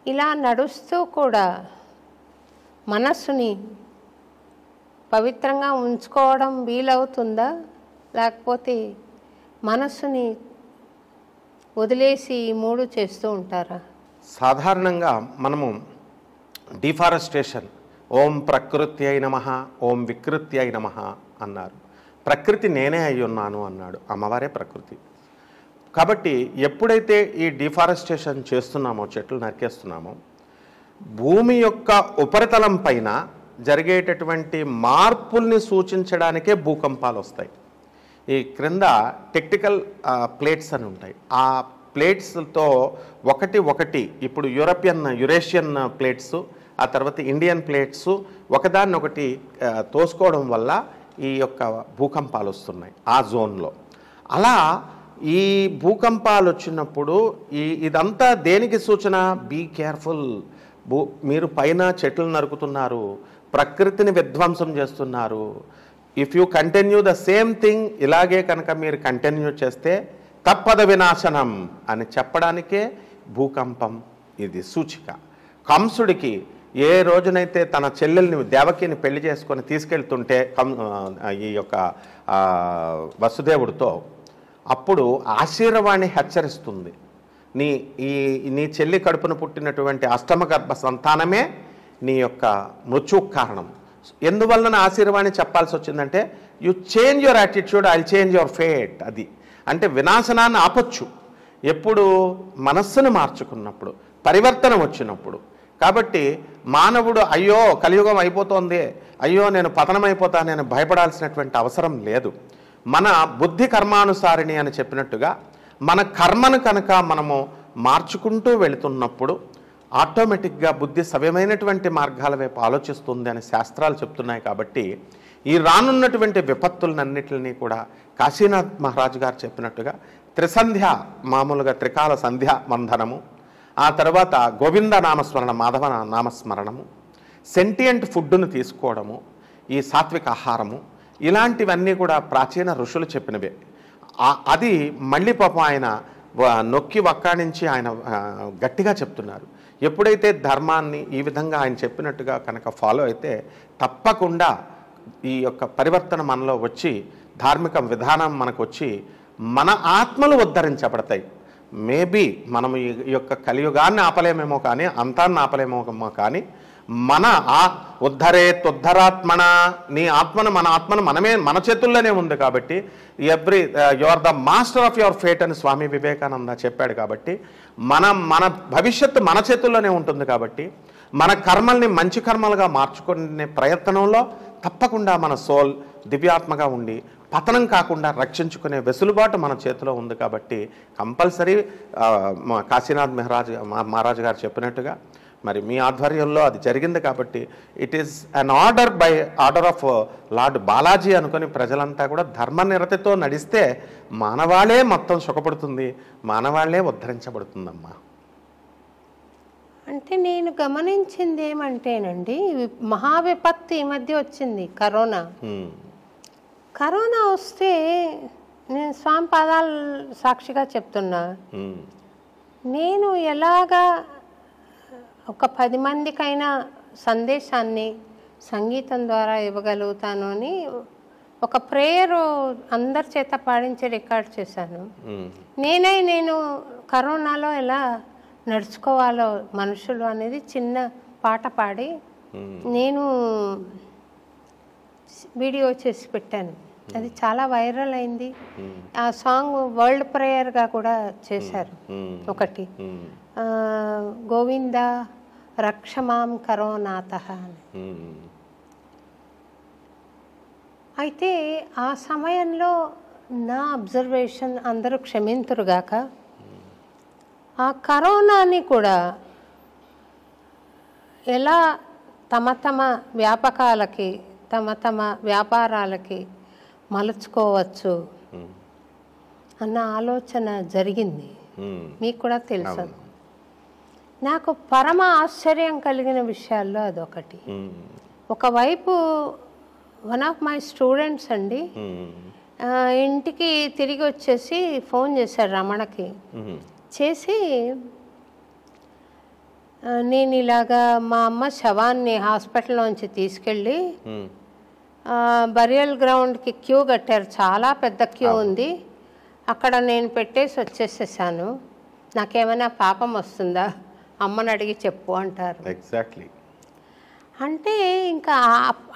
ఇలా నడుస్తూ కూడా మనస్సుని పవిత్రంగా ఉంచుకోవడం వీలవుతుందా, లేకపోతే మనస్సుని వదిలేసి 3 చేస్తూ ఉంటారా? సాధారణంగా మనము డిఫారెస్టేషన్, ఓం ప్రకృతి అయి నమః, ఓం వికృతి అయి నమః అన్నారు. ప్రకృతి నేనే అయి ఉన్నాను అన్నాడు, అమ్మవారే ప్రకృతి. కాబట్టి ఎప్పుడైతే ఈ డిఫారెస్టేషన్ చేస్తున్నామో, చెట్లు నరికేస్తున్నామో, భూమి యొక్క ఉపరితలం పైన జరిగేటటువంటి మార్పుల్ని సూచించడానికే భూకంపాలు వస్తాయి. ఈ క్రింద టెక్టికల్ ప్లేట్స్ అని ఉంటాయి. ఆ ప్లేట్స్తో ఒకటి ఇప్పుడు యురేషియన్ ప్లేట్స్, ఆ తర్వాత ఇండియన్ ప్లేట్స్ ఒకదాన్నొకటి తోసుకోవడం వల్ల ఈ యొక్క భూకంపాలు వస్తున్నాయి ఆ జోన్లో. అలా ఈ భూకంపాలు వచ్చినప్పుడు ఇదంతా దేనికి సూచన? Be careful. మీరు పైన చెట్లు నరుకుతున్నారు, ప్రకృతిని విధ్వంసం చేస్తున్నారు. If you continue the same thing, ఇలాగే కనుక మీరు కంటిన్యూ చేస్తే తప్పద వినాశనం అని చెప్పడానికే భూకంపం ఇది సూచిక. కంసుడికి ఏ రోజునైతే తన చెల్లెల్ని దేవకిని పెళ్లి చేసుకొని తీసుకెళ్తుంటే ఈ యొక్క వసుదేవుడితో, అప్పుడు ఆశీర్వాణి హెచ్చరిస్తుంది, నీ చెల్లి కడుపున పుట్టినటువంటి అష్టమ గర్భ సంతానమే నీ యొక్క మృత్యుకు కారణం. ఎందువలన ఆశీర్వాణి చెప్పాల్సి వచ్చిందంటే, you change your attitude, I change your fate. అది అంటే వినాశనాన్ని ఆపొచ్చు ఎప్పుడు? మనస్సును మార్చుకున్నప్పుడు, పరివర్తన వచ్చినప్పుడు. కాబట్టి మానవుడు అయ్యో కలియుగం అయిపోతోంది, అయ్యో నేను పతనమైపోతాను, నేను భయపడాల్సినటువంటి అవసరం లేదు. మన బుద్ధి కర్మానుసారిణి అని చెప్పినట్టుగా మన కర్మను కనుక మనము మార్చుకుంటూ వెళుతున్నప్పుడు ఆటోమేటిక్గా బుద్ధి సవ్యమైనటువంటి మార్గాల వైపు ఆలోచిస్తుంది అని శాస్త్రాలు చెప్తున్నాయి. కాబట్టి ఈ రానున్నటువంటి విపత్తులన్నింటినీ కూడా కాశీనాథ్ మహారాజు గారు చెప్పినట్టుగా త్రిసంధ్య, మామూలుగా త్రికాల సంధ్య వందనము, ఆ తర్వాత గోవింద నామస్మరణ, మాధవ నామస్మరణము, సెంటియంట్ ఫుడ్డును తీసుకోవడము, ఈ సాత్విక ఆహారము, ఇలాంటివన్నీ కూడా ప్రాచీన ఋషులు చెప్పినవే. అది మళ్ళీ పాపం ఆయన నొక్కి వక్కాణించి ఆయన గట్టిగా చెప్తున్నారు. ఎప్పుడైతే ధర్మాన్ని ఈ విధంగా ఆయన చెప్పినట్టుగా కనుక ఫాలో అయితే తప్పకుండా ఈ యొక్క పరివర్తన మనలో వచ్చి, ధార్మిక విధానం మనకు వచ్చి మన ఆత్మలు ఉద్ధరించబడతాయి. మేబీ మనం ఈ యొక్క కలియుగాన్ని ఆపలేమేమో కానీ, అంతాన్ని ఆపలేమేమో కానీ, మన ఉద్ధరాత్మన, నీ ఆత్మను, మన ఆత్మను మన చేతుల్లోనే ఉంది. కాబట్టి you are the master of your fate అని స్వామి వివేకానంద చెప్పాడు. కాబట్టి మన భవిష్యత్తు మన చేతుల్లోనే ఉంటుంది. కాబట్టి మన కర్మల్ని మంచి కర్మలుగా మార్చుకునే ప్రయత్నంలో తప్పకుండా మన సోల్ దివ్యాత్మగా ఉండి పతనం కాకుండా రక్షించుకునే వెసులుబాటు మన చేతిలో ఉంది. కాబట్టి కంపల్సరీ కాశీనాథ్ మహారాజు గారు చెప్పినట్టుగా మరి మీ ఆధ్వర్యంలో అది జరిగింది. కాబట్టి it is an order of lord Balaji అనుకుని ప్రజలంతా కూడా ధర్మనిరతితో నడిస్తే మానవాళే మొత్తం సుఖపడుతుంది, మానవాళే ఉద్ధరించబడుతుందమ్మా. అంటే నేను గమనించింది ఏమంటేనండి, మహావిపత్తు ఈ మధ్య వచ్చింది, కరోనా వస్తే నేను స్వామి పాదాలు సాక్షిగా చెప్తున్నా, నేను ఎలాగా ఒక 10 మందికైనా సందేశాన్ని సంగీతం ద్వారా ఇవ్వగలుగుతాను అని ఒక ప్రేయరు అందరి చేత పాడించి రికార్డ్ చేశాను. నేను కరోనాలో ఎలా నడుచుకోవాలో మనుషులు అనేది చిన్న పాట పాడి నేను వీడియో చేసి పెట్టాను. అది చాలా వైరల్ అయింది. ఆ సాంగ్ వరల్డ్ ప్రేయర్గా కూడా చేశారు. ఒకటి గోవింద రక్షమాం కరోనాతః అని. అయితే ఆ సమయంలో నా అబ్జర్వేషన్, అందరూ క్షమింతురుగాక, ఆ కరోనాని కూడా ఎలా తమ తమ వ్యాపకాలకి తమ తమ వ్యాపారాలకి మలుచుకోవచ్చు అన్న ఆలోచన జరిగింది. మీకు కూడా తెలుసు. నాకు పరమ ఆశ్చర్యం కలిగిన విషయాల్లో అదొకటి. ఒకవైపు వన్ ఆఫ్ మై స్టూడెంట్స్ అండి ఇంటికి తిరిగి వచ్చేసి ఫోన్ చేశాడు రమణకి. చేసి నేను ఇలాగా మా అమ్మ శవాన్ని హాస్పిటల్లోంచి తీసుకెళ్ళి బరియల్ గ్రౌండ్కి క్యూ కట్టారు, చాలా పెద్ద క్యూ ఉంది, అక్కడ నేను పెట్టేసి వచ్చేసేసాను, నాకేమైనా పాపం వస్తుందా అమ్మని అడిగి చెప్పు అంటారు. ఎగ్జాక్ట్లీ. అంటే ఇంకా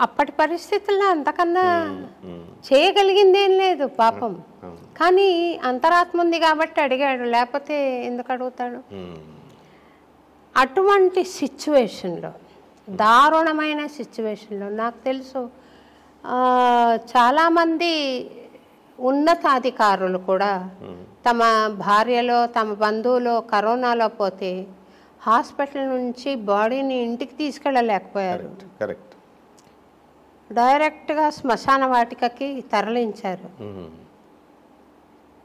అప్పటి పరిస్థితుల్లో అంతకన్నా చేయగలిగిందేం లేదు పాపం. కానీ అంతరాత్మ ఉంది కాబట్టి అడిగాడు, లేకపోతే ఎందుకు అడుగుతాడు? అటువంటి సిచ్యువేషన్లో, దారుణమైన సిచ్యువేషన్లో నాకు తెలుసు చాలామంది ఉన్నతాధికారులు కూడా తమ భార్యలో తమ బంధువులో కరోనాలో పోతే హాస్పిటల్ నుంచి బాడీని ఇంటికి తీసుకెళ్ళలేకపోయారు. కరెక్ట్. డైరెక్ట్గా శ్మశాన వాటికకి తరలించారు.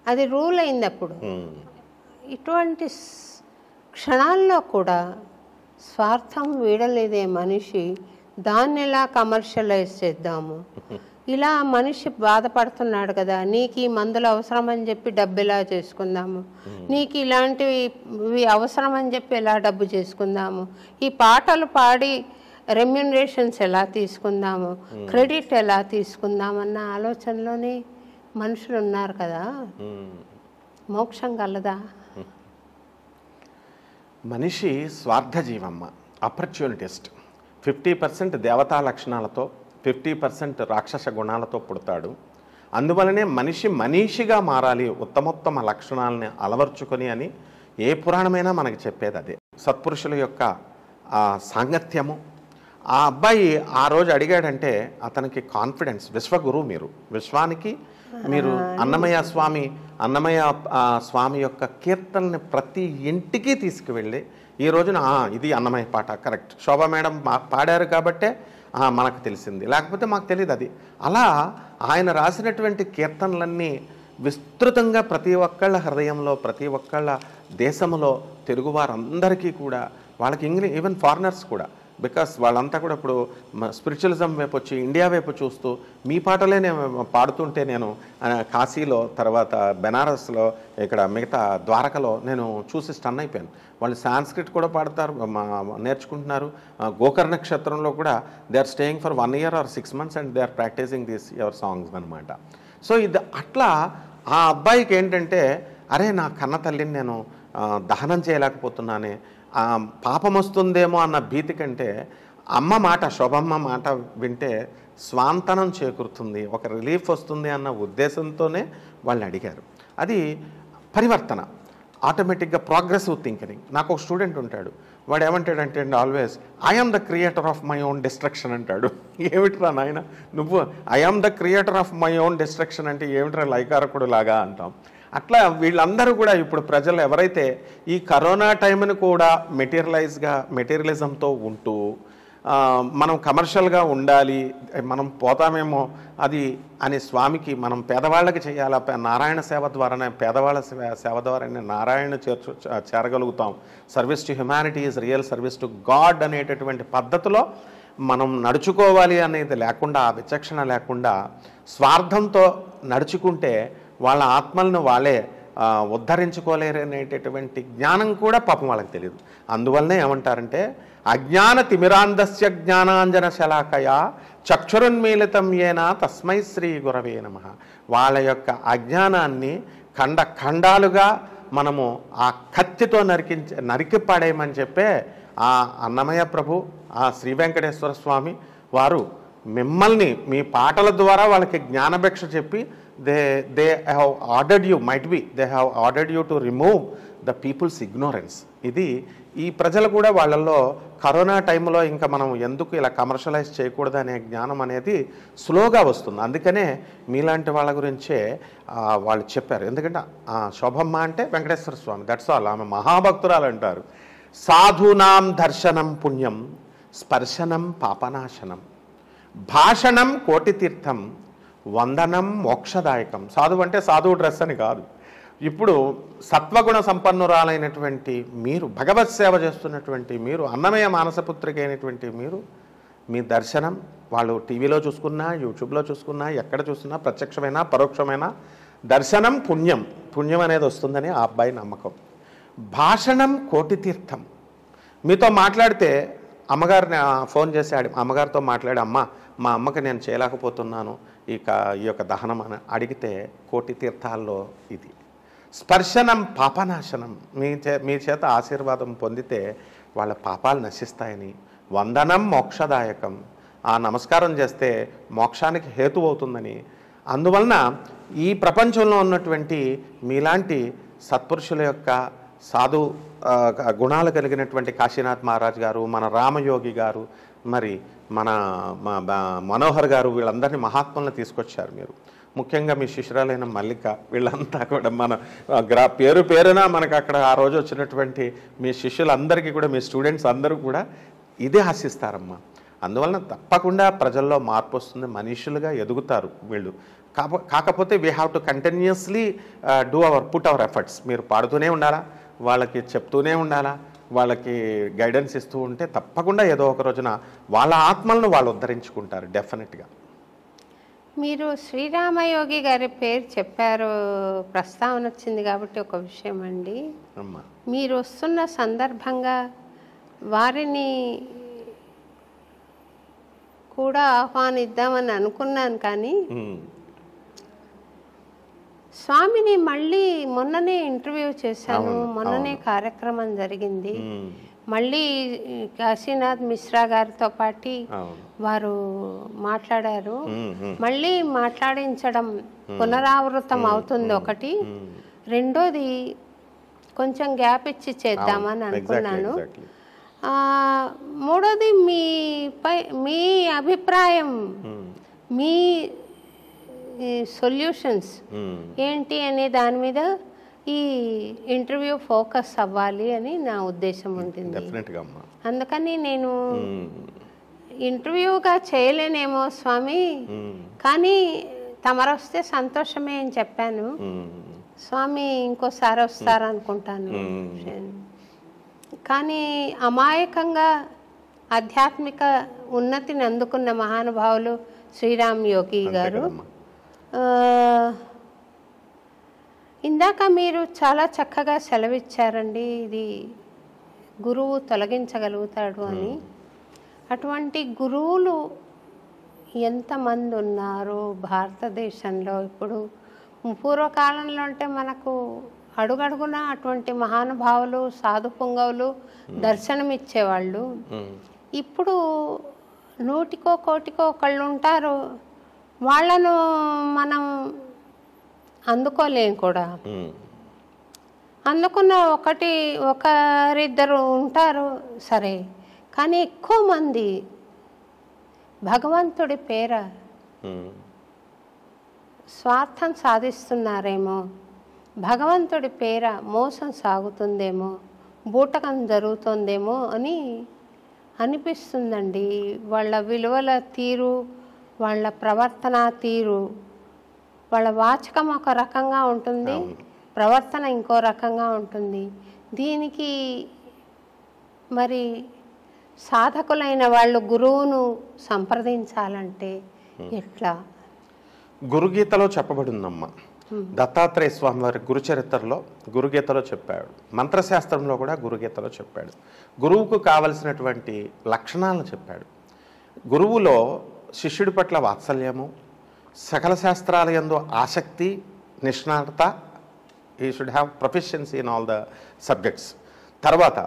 అది రూల్ అయింది అప్పుడు. ఇటువంటి క్షణాల్లో కూడా స్వార్థం వీడలేదే మనిషి, దాన్ని ఎలా కమర్షియలైజ్ చేద్దాము, ఇలా మనిషి బాధపడుతున్నాడు కదా, నీకు ఈ మందులు అవసరం అని చెప్పి డబ్బు ఎలా చేసుకుందాము, నీకు ఇలాంటివి అవసరం అని చెప్పి ఎలా డబ్బు చేసుకుందాము, ఈ పాటలు పాడి రెమ్యునరేషన్స్ ఎలా తీసుకుందాము, క్రెడిట్ ఎలా తీసుకుందామన్న ఆలోచనలోనే మనుషులు ఉన్నారు కదా. మోక్షం కలదా? మనిషి స్వార్థ జీవమ్మ, ఆపర్చునిటిస్ట్. 50% దేవతా లక్షణాలతో 50% రాక్షస గుణాలతో పుడతాడు. అందువలనే మనిషి మనీషిగా మారాలి, ఉత్తమోత్తమ లక్షణాలని అలవర్చుకొని అని ఏ పురాణమైనా మనకి చెప్పేది అదే. సత్పురుషుల యొక్క సాంగత్యము. ఆ అబ్బాయి ఆ రోజు అడిగాడంటే అతనికి కాన్ఫిడెన్స్. విశ్వగురు మీరు, విశ్వానికి మీరు అన్నమయ్య స్వామి యొక్క కీర్తనని ప్రతి ఇంటికి తీసుకువెళ్ళి ఈ రోజున ఇది అన్నమయ్య పాట కరెక్ట్, శోభా మేడం పాడారు కాబట్టే మనకు తెలిసింది, లేకపోతే మాకు తెలియదు అది. అలా ఆయన రాసినటువంటి కీర్తనలన్నీ విస్తృతంగా ప్రతి ఒక్కళ్ళ హృదయంలో, ప్రతి ఒక్కళ్ళ దేశంలో, తెలుగువారందరికీ కూడా, వాళ్ళకి ఈవెన్ ఫారినర్స్ కూడా, బికాస్ వాళ్ళంతా కూడా ఇప్పుడు స్పిరిచువలిజం వైపు వచ్చి ఇండియా వైపు చూస్తూ మీ పాటలే నేను పాడుతుంటే నేను కాశీలో, తర్వాత బెనారస్లో, ఇక్కడ మిగతా ద్వారకలో నేను చూసి స్టన్ అయిపోయాను. వాళ్ళు సాంస్క్రిట్ కూడా పాడతారు, నేర్చుకుంటున్నారు. గోకర్ణ నక్షత్రంలో కూడా they are staying for 1 year or 6 months and they are practising these your songs అనమాట. సో ఇది అట్లా ఆ అబ్బాయికి ఏంటంటే, అరే నా కన్న తల్లిని నేను దహనం చేయలేకపోతున్నానే, పాపం వస్తుందేమో అన్న భీతి కంటే అమ్మ మాట, శోభమ్మ మాట వింటే స్వాంతనం చేకూరుతుంది, ఒక రిలీఫ్ వస్తుంది అన్న ఉద్దేశంతోనే వాళ్ళు అడిగారు. అది పరివర్తన, ఆటోమేటిక్గా ప్రోగ్రెసివ్ థింకింగ్. నాకు ఒక స్టూడెంట్ ఉంటాడు, వాడు ఏమంటాడంటే always I am the creator of my own destruction అంటాడు. ఏమిట్రా నాయన నువ్వు I am the creator of my own destruction అంటే ఏమిట్రా లైకారకుడు లాగా అంటాం. అట్లా వీళ్ళందరూ కూడా ఇప్పుడు ప్రజలు ఎవరైతే ఈ కరోనా టైంను కూడా మెటీరియలిజంతో ఉంటూ మనం కమర్షియల్గా ఉండాలి, మనం పోతామేమో అది అని స్వామికి మనం పేదవాళ్ళకి చేయాలా, నారాయణ సేవ ద్వారానే, పేదవాళ్ళ సేవ ద్వారానే నారాయణ చేరగలుగుతాం, service to humanity is real service to God అనేటటువంటి పద్ధతిలో మనం నడుచుకోవాలి అనేది లేకుండా, విచక్షణ లేకుండా స్వార్థంతో నడుచుకుంటే వాళ్ళ ఆత్మలను వాళ్ళే ఉద్ధరించుకోలేరు అనేటటువంటి జ్ఞానం కూడా పాపం వాళ్ళకి తెలియదు. అందువల్లనే ఏమంటారంటే అజ్ఞాన తిమిరాంధస్య జ్ఞానాంజన శలాకయా చక్షురున్మీలితం ఏనా తస్మై శ్రీ గురవే నమః. వాళ్ళ యొక్క అజ్ఞానాన్ని ఖండాలుగా మనము ఆ కత్తితో నరికి పడేయమని చెప్పే ఆ అన్నమయ్య ప్రభు, ఆ శ్రీ వెంకటేశ్వర స్వామి వారు మిమ్మల్ని మీ పాటల ద్వారా వాళ్ళకి జ్ఞానభిక్ష చెప్పి they have ordered you, might be they have ordered you to remove the people's ignorance. ఇది ఈ ప్రజలు కూడా వాళ్ళల్లో కరోనా టైంలో ఇంకా మనం ఎందుకు ఇలా కమర్షియలైజ్ చేయకూడదు అనే జ్ఞానం అనేది స్లోగా వస్తుంది. అందుకనే మీలాంటి వాళ్ళ గురించే వాళ్ళు చెప్పారు. ఎందుకంటే శోభమ్మ అంటే వెంకటేశ్వర స్వామి, దట్స్ ఆల్. ఆమె మహాభక్తురాలు అంటారు. సాధూనాం దర్శనం పుణ్యం, స్పర్శనం పాపనాశనం, భాషణం కోటి తీర్థం, వందనం మోక్షదాయకం. సాధువు అంటే సాధువు డ్రెస్ అని కాదు. ఇప్పుడు సత్వగుణ సంపన్నురాలైనటువంటి మీరు, భగవత్ సేవ చేస్తున్నటువంటి మీరు, అన్నమయ్య మానసపుత్రిక అయినటువంటి మీరు, మీ దర్శనం వాళ్ళు టీవీలో చూసుకున్నా, యూట్యూబ్లో చూసుకున్నా, ఎక్కడ చూసినా ప్రత్యక్షమైనా పరోక్షమైనా దర్శనం పుణ్యం, పుణ్యం అనేది వస్తుందని ఆ అబ్బాయి నమ్మకం. భాషణం కోటి తీర్థం. మీతో మాట్లాడితే అమ్మగారిని ఫోన్ చేసి అమ్మగారితో మాట్లాడి, అమ్మ మా అమ్మకి నేను చేయలేకపోతున్నాను ఈ యొక్క దహనం అని అడిగితే కోటి తీర్థాల్లో ఇది. స్పర్శనం పాపనాశనం. మీ చేత ఆశీర్వాదం పొందితే వాళ్ళ పాపాలు నశిస్తాయని. వందనం మోక్షదాయకం. ఆ నమస్కారం చేస్తే మోక్షానికి హేతు అవుతుందని. అందువలన ఈ ప్రపంచంలో ఉన్నటువంటి మీలాంటి సత్పురుషుల యొక్క సాధు గుణాలు కలిగినటువంటి కాశీనాథ్ మహారాజ్ గారు, మన రామయోగి గారు, మరి మన మనోహర్ గారు, వీళ్ళందరినీ మహాత్ములను తీసుకొచ్చారు మీరు. ముఖ్యంగా మీ శిష్యురాలైన మల్లిక, వీళ్ళంతా కూడా మన పేరున మనకు అక్కడ ఆ రోజు వచ్చినటువంటి మీ శిష్యులందరికీ కూడా, మీ స్టూడెంట్స్ అందరూ కూడా ఇదే ఆశిస్తారమ్మా. అందువలన తప్పకుండా ప్రజల్లో మార్పు వస్తుంది, మనుషులుగా ఎదుగుతారు వీళ్ళు. కాకపోతే we have to continuously put our efforts. మీరు పాడుతూనే ఉండాలా, వాళ్ళకి చెప్తూనే ఉండాలా, వాళ్ళకి గైడెన్స్ ఇస్తూ ఉంటే తప్పకుండా ఏదో ఒక రోజున వాళ్ళ ఆత్మలను వాళ్ళు ఉద్ధరించుకుంటారు డెఫినెట్గా. మీరు శ్రీరామయోగి గారి పేరు చెప్పారు, ప్రస్తావన వచ్చింది కాబట్టి ఒక విషయం అండి. మీరు వస్తున్న సందర్భంగా వారిని కూడా ఆహ్వానిద్దామని అనుకున్నాను, కానీ స్వామిని మళ్ళీ మొన్ననే ఇంటర్వ్యూ చేశాను, మొన్ననే కార్యక్రమం జరిగింది. మళ్ళీ కాశీనాథ్ మిశ్రా గారితో పాటు వారు మాట్లాడారు. మళ్ళీ మాట్లాడించడం పునరావృతం అవుతుంది ఒకటి. రెండోది కొంచెం గ్యాప్ ఇచ్చి చేద్దామని అనుకున్నాను. మూడోది మీ అభిప్రాయం, మీ సొల్యూషన్స్ ఏంటి అనే దాని మీద ఈ ఇంటర్వ్యూ ఫోకస్ అవ్వాలి అని నా ఉద్దేశం ఉంటుంది. అందుకని నేను ఇంటర్వ్యూగా చేయలేనేమో స్వామి, కానీ తమరొస్తే సంతోషమే అని చెప్పాను. స్వామి ఇంకోసారి వస్తారనుకుంటాను. కానీ అమాయకంగా ఆధ్యాత్మిక ఉన్నతిని అందుకున్న మహానుభావులు శ్రీరామ్ యోగి గారు. ఇందాక మీరు చాలా చక్కగా సెలవిచ్చారండి, ఇది గురువు తొలగించగలుగుతాడు అని. అటువంటి గురువులు ఎంతమంది ఉన్నారు భారతదేశంలో? ఇప్పుడు పూర్వకాలంలో అంటే మనకు అడుగడుగున అటువంటి మహానుభావులు, సాధు పుంగవులు దర్శనమిచ్చేవాళ్ళు. ఇప్పుడు 100కో 1,000కో ఒకళ్ళు ఉంటారు, వాళ్ళను మనం అందుకోలేం కూడా. అందుకున్న ఒకరిద్దరు ఉంటారు సరే, కానీ ఎక్కువ మంది భగవంతుడి పేర స్వార్థం సాధిస్తున్నారేమో, భగవంతుడి పేర మోసం సాగుతుందేమో, బూటకం జరుగుతుందేమో అని అనిపిస్తుందండి. వాళ్ళ విలువల తీరు, వాళ్ళ ప్రవర్తన తీరు, వాళ్ళ వాచకం ఒక రకంగా ఉంటుంది, ప్రవర్తన ఇంకో రకంగా ఉంటుంది. దీనికి మరి సాధకులైన వాళ్ళు గురువును సంప్రదించాలంటే ఎట్లా? గురుగీతలో చెప్పబడిందమ్మా, దత్తాత్రేయ స్వామి వారి గురుచరిత్రలో గురుగీతలో చెప్పాడు, మంత్రశాస్త్రంలో కూడా గురుగీతలో చెప్పాడు. గురువుకు కావలసినటువంటి లక్షణాలను చెప్పాడు. గురువులో శిష్యుడి పట్ల వాత్సల్యము, సకల శాస్త్రాల యందు ఆసక్తి, నిష్ణాతత, ఈ should have proficiency in all the subjects. తర్వాత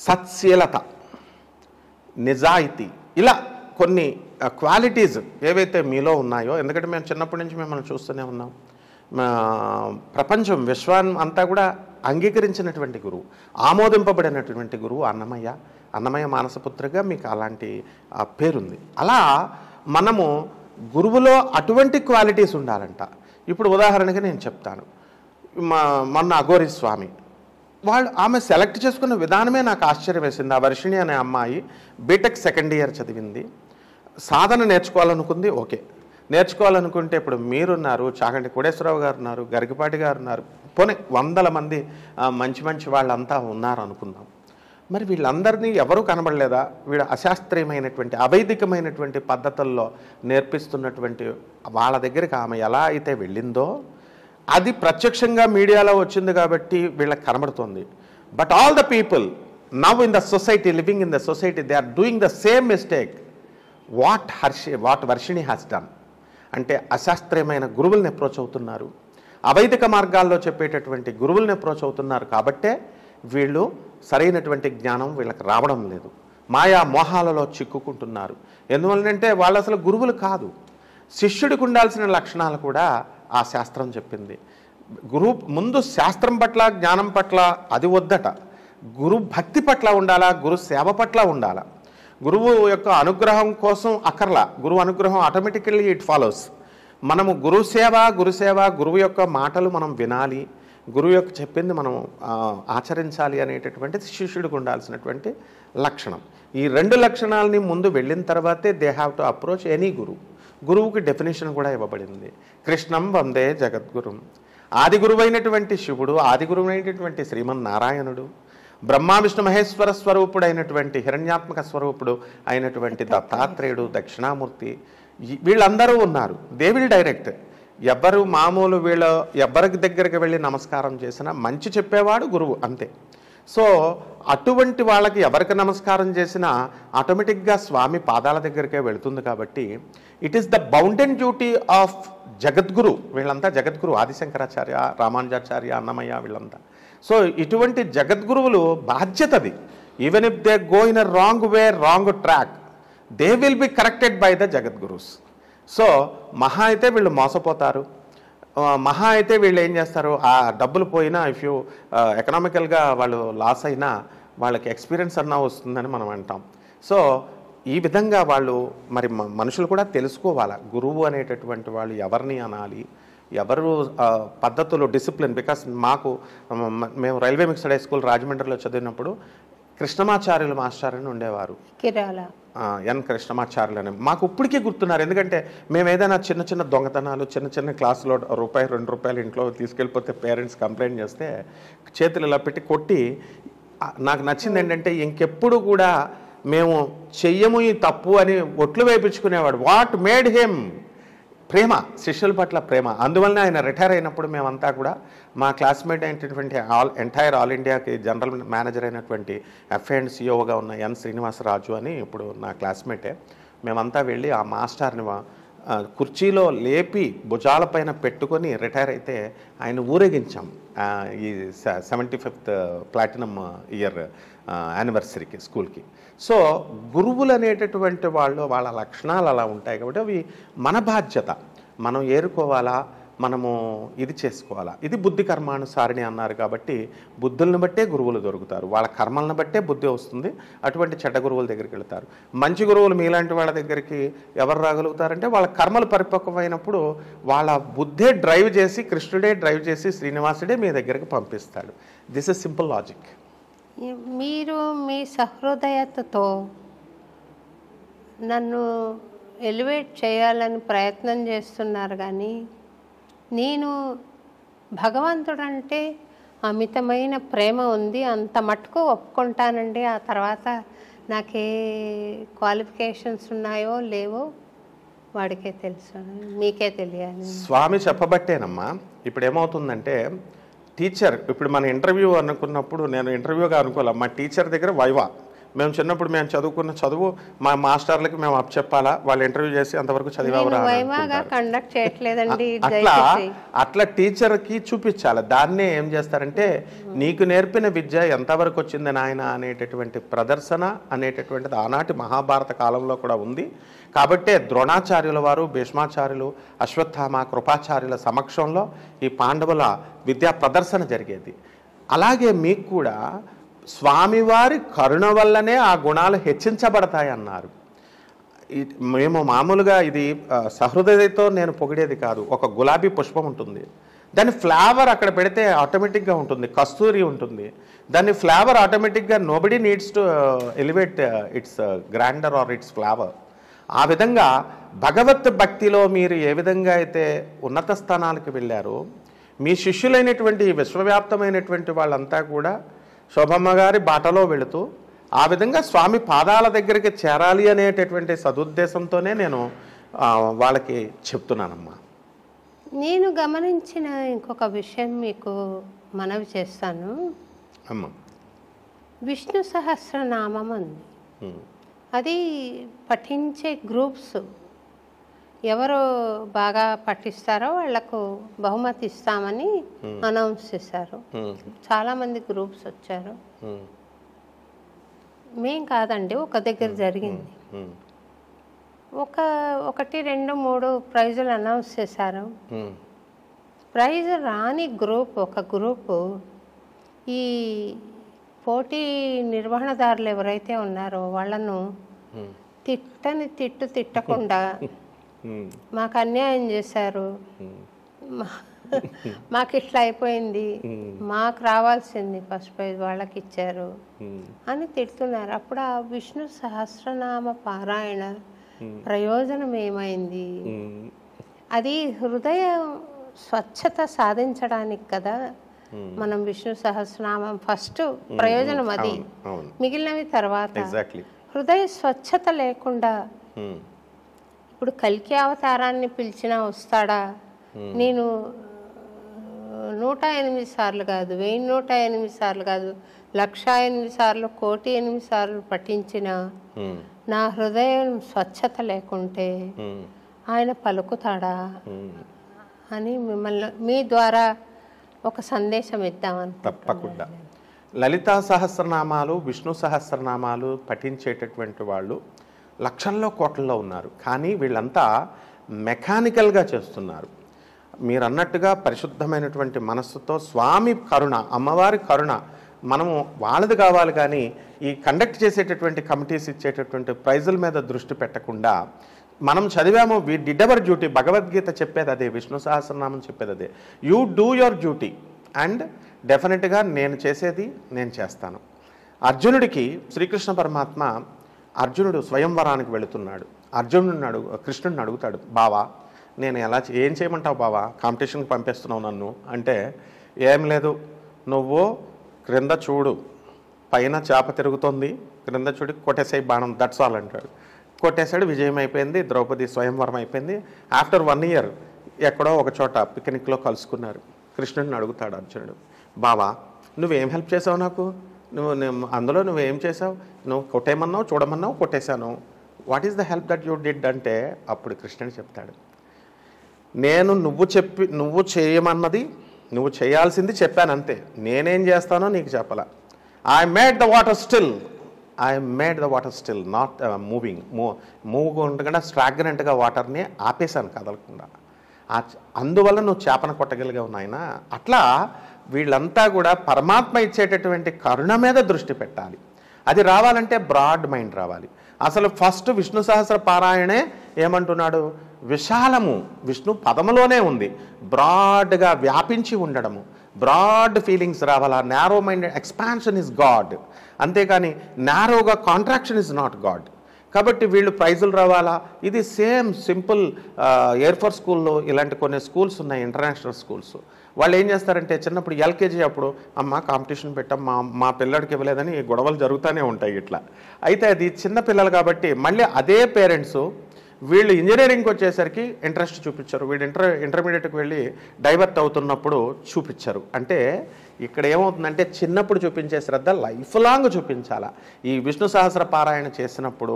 సత్శీలత, నిజాయితీ, ఇలా కొన్ని క్వాలిటీస్ ఏవైతే మీలో ఉన్నాయో, ఎందుకంటే మేము చిన్నప్పటి నుంచి మిమ్మల్ని చూస్తూనే ఉన్నాం. ప్రపంచం విశ్వాన్ని అంతా కూడా అంగీకరించినటువంటి గురువు, ఆమోదింపబడినటువంటి గురువు అన్నమయ్య మానసపుత్రగా మీకు అలాంటి పేరుంది. అలా మనము గురువులో అటువంటి క్వాలిటీస్ ఉండాలంట. ఇప్పుడు ఉదాహరణగా నేను చెప్తాను, మొన్న అఘోరి స్వామి ఆమె సెలెక్ట్ చేసుకున్న విధానమే నాకు ఆశ్చర్యం వేసింది. ఆ వర్షిణి అనే అమ్మాయి బీటెక్ సెకండ్ ఇయర్ చదివింది, సాధన నేర్చుకోవాలనుకుంది. ఓకే, నేర్చుకోవాలనుకుంటే ఇప్పుడు మీరున్నారు, చాగంటి కోటేశ్వరరావు గారు ఉన్నారు, గరికపాటి గారు ఉన్నారు, పోనీ 100 మంది మంచి వాళ్ళంతా ఉన్నారు అనుకుందాం. మరి వీళ్ళందరినీ ఎవరూ కనబడలేదా? వీడు అశాస్త్రీయమైనటువంటి అవైదికమైనటువంటి పద్ధతుల్లో నేర్పిస్తున్నటువంటి వాళ్ళ దగ్గరికి ఆమె ఎలా అయితే వెళ్ళిందో అది ప్రత్యక్షంగా మీడియాలో వచ్చింది కాబట్టి వీళ్ళకి కనబడుతుంది. But all the people now in the society, living in the society, they are doing the same mistake what Varshini has done. అంటే అశాస్త్రీయమైన గురువుల్ని అప్రోచ్ అవుతున్నారు, అవైదిక మార్గాల్లో చెప్పేటటువంటి గురువుల్ని అప్రోచ్ అవుతున్నారు. కాబట్టే వీళ్ళు సరైనటువంటి జ్ఞానం వీళ్ళకి రావడం లేదు, మాయా మోహాలలో చిక్కుకుంటున్నారు. ఎందువల్లంటే వాళ్ళు అసలు గురువులు కాదు. శిష్యుడికి ఉండాల్సిన లక్షణాలు కూడా ఆ శాస్త్రం చెప్పింది. ముందు శాస్త్రం పట్ల, జ్ఞానం పట్ల అది వద్దట, గురు భక్తి పట్ల ఉండాలా, గురు సేవ పట్ల ఉండాలా. గురువు యొక్క అనుగ్రహం కోసం అక్కర్లా, గురువు అనుగ్రహం ఆటోమేటికల్లీ ఇట్ ఫాలోస్. మనము గురువు యొక్క మాటలు మనం వినాలి, గురువు యొక్క చెప్పింది మనం ఆచరించాలి అనేటటువంటిది శిష్యుడికి ఉండాల్సినటువంటి లక్షణం. ఈ 2 లక్షణాలని ముందు వెళ్ళిన తర్వాతే they have to approach any గురువుకి డెఫినేషన్ కూడా ఇవ్వబడింది. కృష్ణం వందే జగద్గురుం. ఆది గురువైనటువంటి శివుడు, ఆది గురువైనటువంటి శ్రీమన్నారాయణుడు, బ్రహ్మ విష్ణు మహేశ్వర స్వరూపుడైనటువంటి హిరణ్యాత్మక స్వరూపుడు అయినటువంటి దత్తాత్రేయుడు, దక్షిణామూర్తి, వీళ్ళందరూ ఉన్నారు. They will direct. ఎవ్వరు మామూలు వీళ్ళ ఎవ్వరికి దగ్గరికి వెళ్ళి నమస్కారం చేసినా మంచి చెప్పేవాడు గురువు, అంతే. సో అటువంటి వాళ్ళకి ఎవరికి నమస్కారం చేసినా ఆటోమేటిక్గా స్వామి పాదాల దగ్గరికే వెళుతుంది. కాబట్టి it is the bounden duty of Jagadguru. వీళ్ళంతా జగద్గురు, ఆదిశంకరాచార్య, రామానుజాచార్య, అన్నమయ్య, వీళ్ళంతా. సో ఇటువంటి జగద్గురువులు బాధ్యతది. Even if they go in a wrong way, wrong track, they will be corrected by the Jagadgurus. So మహా అయితే వీళ్ళు మోసపోతారు, మహా అయితే వీళ్ళు ఏం చేస్తారు, ఆ డబ్బులు పోయినా, ఇఫ్ యూ ఎకనామికల్గా వాళ్ళు లాస్ అయినా వాళ్ళకి ఎక్స్పీరియన్స్ అన్నా వస్తుందని మనం అంటాం. సో ఈ విధంగా వాళ్ళు మరి మనుషులు కూడా తెలుసుకోవాలి, గురువు అనేటటువంటి వాళ్ళు ఎవరిని అనాలి, ఎవరు పద్ధతులు, డిసిప్లిన్. బికాస్ మేము రైల్వే మిక్స్డ్ హై స్కూల్ రాజమండ్రిలో చదివినప్పుడు కృష్ణమాచార్యులు మాస్టర్ అని ఉండేవారు, ఎన్ కృష్ణమాచార్యులు అని. మాకు ఇప్పటికీ గుర్తున్నారు. ఎందుకంటే మేము ఏదైనా చిన్న దొంగతనాలు, చిన్న క్లాసులో రూపాయి 2 రూపాయలు ఇంట్లో తీసుకెళ్ళిపోతే పేరెంట్స్ కంప్లైంట్ చేస్తే చేతులు ఇలా పెట్టి కొట్టి, నాకు నచ్చింది ఏంటంటే ఇంకెప్పుడు కూడా మేము చెయ్యము ఈ తప్పు అని ఒట్లు వేయించుకునేవాడు. వాట్ మేడ్ హిమ్ ప్రేమ, శిష్యుల పట్ల ప్రేమ. అందువలన ఆయన రిటైర్ అయినప్పుడు మేమంతా కూడా మా క్లాస్మేట్ అయినటువంటి ఎంటైర్ ఆల్ ఇండియాకి జనరల్ మేనేజర్ అయినటువంటి FA&COగా ఉన్న ఎన్ శ్రీనివాసరాజు అని ఇప్పుడు నా క్లాస్మేటే, మేమంతా వెళ్ళి ఆ మాస్టర్ని కుర్చీలో లేపి భుజాలపైన పెట్టుకొని రిటైర్ అయితే ఆయన ఊరేగించాం ఈ 75th ప్లాటినం ఇయర్ యానివర్సరీకి స్కూల్కి. సో గురువులు అనేటటువంటి వాళ్ళ లక్షణాలు అలా ఉంటాయి కాబట్టి అవి మన బాధ్యత, మనం ఏరుకోవాలా, మనము ఇది చేసుకోవాలా. ఇది బుద్ధి కర్మానుసారిణి అన్నారు కాబట్టి బుద్ధులను బట్టే గురువులు దొరుకుతారు, వాళ్ళ కర్మలను బట్టే బుద్ధి వస్తుంది. అటువంటి చెడ్డ గురువుల దగ్గరికి వెళ్తారు. మంచి గురువులు మీలాంటి వాళ్ళ దగ్గరికి ఎవరు రాగలుగుతారంటే వాళ్ళ కర్మలు పరిపక్వమైనప్పుడు వాళ్ళ బుద్ధే డ్రైవ్ చేసి, కృష్ణుడే డ్రైవ్ చేసి, శ్రీనివాసుడే మీ దగ్గరికి పంపిస్తాడు. This is simple logic. మీరు మీ సహృదయతతో నన్ను ఎలివేట్ చేయాలని ప్రయత్నం చేస్తున్నారు, కానీ నేను భగవంతుడంటే అమితమైన ప్రేమ ఉంది, అంత మట్టుకు ఒప్పుకుంటానండి. ఆ తర్వాత నాకే క్వాలిఫికేషన్స్ ఉన్నాయో లేవో వాడికే తెలుసు, మీకే తెలియాలి. స్వామి చెప్పబట్టేనమ్మా. ఇప్పుడు ఏమవుతుందంటే టీచర్, ఇప్పుడు మన ఇంటర్వ్యూ అనుకున్నప్పుడు, నేను ఇంటర్వ్యూగా అనుకోలే, మా టీచర్ దగ్గర వైవా, మేము చిన్నప్పుడు మేము చదువుకున్న చదువు మా మాస్టర్లకి మేము అప్ చెప్పాలా, వాళ్ళు ఇంటర్వ్యూ చేసి అంతవరకు చదివారా కండక్ట్ చేయట్లేదండి. అట్లా టీచర్కి చూపించాలి. దాన్నే ఏం చేస్తారంటే నీకు నేర్పిన విద్య ఎంతవరకు వచ్చింది నాయన అనేటటువంటి ప్రదర్శన అనేటటువంటిది ఆనాటి మహాభారత కాలంలో కూడా ఉంది. కాబట్టే ద్రోణాచార్యుల వారు, భీష్మాచార్యులు, అశ్వత్థామ, కృపాచార్యుల సమక్షంలో ఈ పాండవుల విద్యా ప్రదర్శన జరిగేది. అలాగే మీకు కూడా స్వామివారి కరుణ వల్లనే ఆ గుణాలు హెచ్చించబడతాయి అన్నారు. మేము మామూలుగా ఇది సహృదయతో నేను పొగిడేది కాదు. ఒక గులాబీ పుష్పం ఉంటుంది, దాని ఫ్లేవర్ అక్కడ పెడితే ఆటోమేటిక్గా ఉంటుంది, కస్తూరి ఉంటుంది, దాని ఫ్లేవర్ ఆటోమేటిక్గా nobody needs to elevate its grandeur or its flavour. ఆ విధంగా భగవత్ భక్తిలో మీరు ఏ విధంగా అయితే ఉన్నత స్థానాలకు వెళ్ళారో, మీ శిష్యులైనటువంటి విశ్వవ్యాప్తమైనటువంటి వాళ్ళంతా కూడా శోభమ్మ గారి బాటలో వెళుతూ ఆ విధంగా స్వామి పాదాల దగ్గరికి చేరాలి అనేటటువంటి సదుద్దేశంతోనే నేను వాళ్ళకి చెప్తున్నానమ్మా. నేను గమనించిన ఇంకొక విషయం మీకు మనవి చేస్తాను అమ్మా. విష్ణు సహస్రనామం ఉంది, అది పఠించే గ్రూప్స్ ఎవరు బాగా పఠిస్తారో వాళ్లకు బహుమతి ఇస్తామని అనౌన్స్ చేశారు. చాలామంది గ్రూప్స్ వచ్చారు. మేం కాదండి, ఒక దగ్గర జరిగింది. 1, 2, 3 ప్రైజులు అనౌన్స్ చేశారు. ప్రైజ్ రాని గ్రూప్, ఒక గ్రూపు ఈ పోటీ నిర్వహణదారులు ఎవరైతే ఉన్నారో వాళ్ళను తిట్టకుండా మాకు అన్యాయం చేశారు, మాకు ఇట్లా అయిపోయింది, మాకు రావాల్సింది ఫస్ట్ ప్రైజ్ వాళ్ళకి ఇచ్చారు అని తిడుతున్నారు. అప్పుడు ఆ విష్ణు సహస్రనామ పారాయణ ప్రయోజనం ఏమైంది? అది హృదయ స్వచ్ఛత సాధించడానికి కదా మనం విష్ణు సహస్రనామం ఫస్ట్ ప్రయోజనం, అది మిగిలినవి తర్వాత. హృదయ స్వచ్ఛత లేకుండా ఇప్పుడు కల్కి అవతారాన్ని పిలిచినా వస్తాడా? నేను 108 సార్లు కాదు, 1108 సార్లు కాదు, 1,08 సార్లు, 1,08 సార్లు పఠించిన నా హృదయం స్వచ్ఛత లేకుంటే ఆయన పలుకుతాడా అని మిమ్మల్ని మీ ద్వారా ఒక సందేశం ఇద్దామని. తప్పకుండా. లలితా సహస్రనామాలు, విష్ణు సహస్రనామాలు పఠించేటటువంటి వాళ్ళు లక్షల్లో కోట్లలో ఉన్నారు. కానీ వీళ్ళంతా మెకానికల్గా చేస్తున్నారు. మీరు అన్నట్టుగా పరిశుద్ధమైనటువంటి మనస్సుతో స్వామి కరుణ, అమ్మవారి కరుణ మనము వాళ్ళది కావాలి. కానీ ఈ కండక్ట్ చేసేటటువంటి కమిటీస్ ఇచ్చేటటువంటి ప్రైజుల మీద దృష్టి పెట్టకుండా మనం చదివాము, we did our duty. Bhagavad Gita చెప్పేది అదే, విష్ణు సహస్రనామం చెప్పేది అదే. You do your duty and డెఫినెట్గా నేను చేసేది నేను చేస్తాను. అర్జునుడికి శ్రీకృష్ణ పరమాత్మ, అర్జునుడు స్వయంవరానికి వెళుతున్నాడు. కృష్ణుడిని అడుగుతాడు, బావా నేను ఏం చేయమంటావు బావా, కాంపిటీషన్కి పంపిస్తున్నావు నన్ను అంటే, ఏం లేదు నువ్వు క్రింద చూడు, పైన చేప తిరుగుతుంది, క్రింద చూడు, కొట్టేసాయి బాణం, దట్స్ ఆల్ అంటాడు. కొట్టేశాడు, విజయం అయిపోయింది, ద్రౌపది స్వయంవరం అయిపోయింది. ఆఫ్టర్ 1 year ఎక్కడో ఒక చోట పిక్నిక్లో కలుసుకున్నారు. కృష్ణుడిని అడుగుతాడు అర్జునుడు, బావా నువ్వేం హెల్ప్ చేసావు నాకు, అందులో నువ్వేం చేసావు, నువ్వు కొట్టేయమన్నావు, చూడమన్నావు, కొట్టేశాను, what is the help that you did అంటే, అప్పుడు కృష్ణుడు చెప్తాడు, నేను నువ్వు చేయమన్నది, నువ్వు చేయాల్సింది చెప్పాను అంతే, నేనేం చేస్తానో నీకు చెప్పాల. I made the water still not moving. Move ఉండకుండా స్ట్రాగ్నెంట్గా వాటర్ని ఆపేశాను కదలకుండా. అందువల్ల నువ్వు చేపను కొట్టగలిగావు నాయన. అట్లా వీళ్ళంతా కూడా పరమాత్మ ఇచ్చేటటువంటి కరుణ మీద దృష్టి పెట్టాలి. అది రావాలంటే బ్రాడ్ మైండ్ రావాలి. అసలు ఫస్ట్ విష్ణు సహస్ర పారాయణే ఏమంటున్నాడు, విశాలము విష్ణు పదములోనే ఉంది, బ్రాడ్గా వ్యాపించి ఉండడము, బ్రాడ్ ఫీలింగ్స్ రావాలా. Narrow mind expansion is God, అంతేకాని నారోగా కాంట్రాక్షన్ ఇస్ నాట్ గాడ్. కాబట్టి వీళ్ళు ప్రైజులు రావాలా. ఇది సేమ్ సింపుల్ ఎయిర్ ఫోర్స్ స్కూల్లో ఇలాంటి కొన్ని స్కూల్స్ ఉన్నాయి, ఇంటర్నేషనల్ స్కూల్స్. వాళ్ళు ఏం చేస్తారంటే చిన్నప్పుడు ఎల్కేజీ అప్పుడు అమ్మ కాంపిటీషన్ పెట్టాం, మా పిల్లడికి ఇవ్వలేదని గొడవలు జరుగుతూనే ఉంటాయి ఇట్లా. అయితే అది చిన్న పిల్లలు కాబట్టి మళ్ళీ అదే పేరెంట్స్ వీళ్ళు ఇంజనీరింగ్కి వచ్చేసరికి ఇంట్రెస్ట్ చూపించారు, వీళ్ళు ఇంటర్మీడియట్కి వెళ్ళి డైవర్ట్ అవుతున్నప్పుడు చూపించారు. అంటే ఇక్కడ ఏమవుతుందంటే చిన్నప్పుడు చూపించే శ్రద్ధ లైఫ్ లాంగ్ చూపించాలా. ఈ విష్ణు సహస్ర పారాయణ చేసినప్పుడు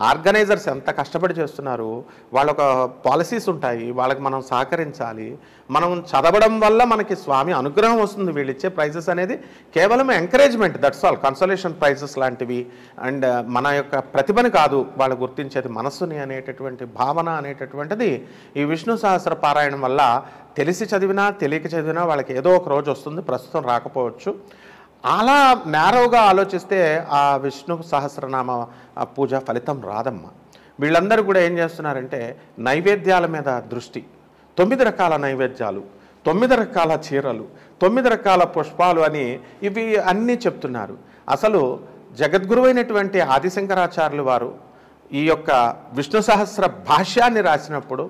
ఆర్గనైజర్స్ ఎంత కష్టపడి చేస్తున్నారు, వాళ్ళొక పాలసీస్ ఉంటాయి, వాళ్ళకి మనం సహకరించాలి. మనం చదవడం వల్ల మనకి స్వామి అనుగ్రహం వస్తుంది. వీళ్ళు ఇచ్చే ప్రైజెస్ అనేది కేవలం encouragement, that's all. Consolation prices లాంటివి. అండ్ మన యొక్క ప్రతిభని కాదు వాళ్ళు గుర్తించేది, మనస్సుని అనేటటువంటి భావన అనేటటువంటిది ఈ విష్ణు సహస్ర పారాయణం వల్ల తెలిసి చదివినా తెలియక చదివినా వాళ్ళకి ఏదో ఒక రోజు వస్తుంది, ప్రస్తుతం రాకపోవచ్చు. అలా నేరోగా ఆలోచిస్తే ఆ విష్ణు సహస్రనామ పూజ ఫలితం రాదమ్మా. వీళ్ళందరూ కూడా ఏం చేస్తున్నారంటే నైవేద్యాల మీద దృష్టి. 9 రకాల నైవేద్యాలు, 9 రకాల చీరలు, 9 రకాల పుష్పాలు అని ఇవి అన్నీ చెప్తున్నారు. అసలు జగద్గురువైనటువంటి ఆదిశంకరాచార్యులు వారు ఈ యొక్క విష్ణు సహస్ర భాష్యాన్ని రాసినప్పుడు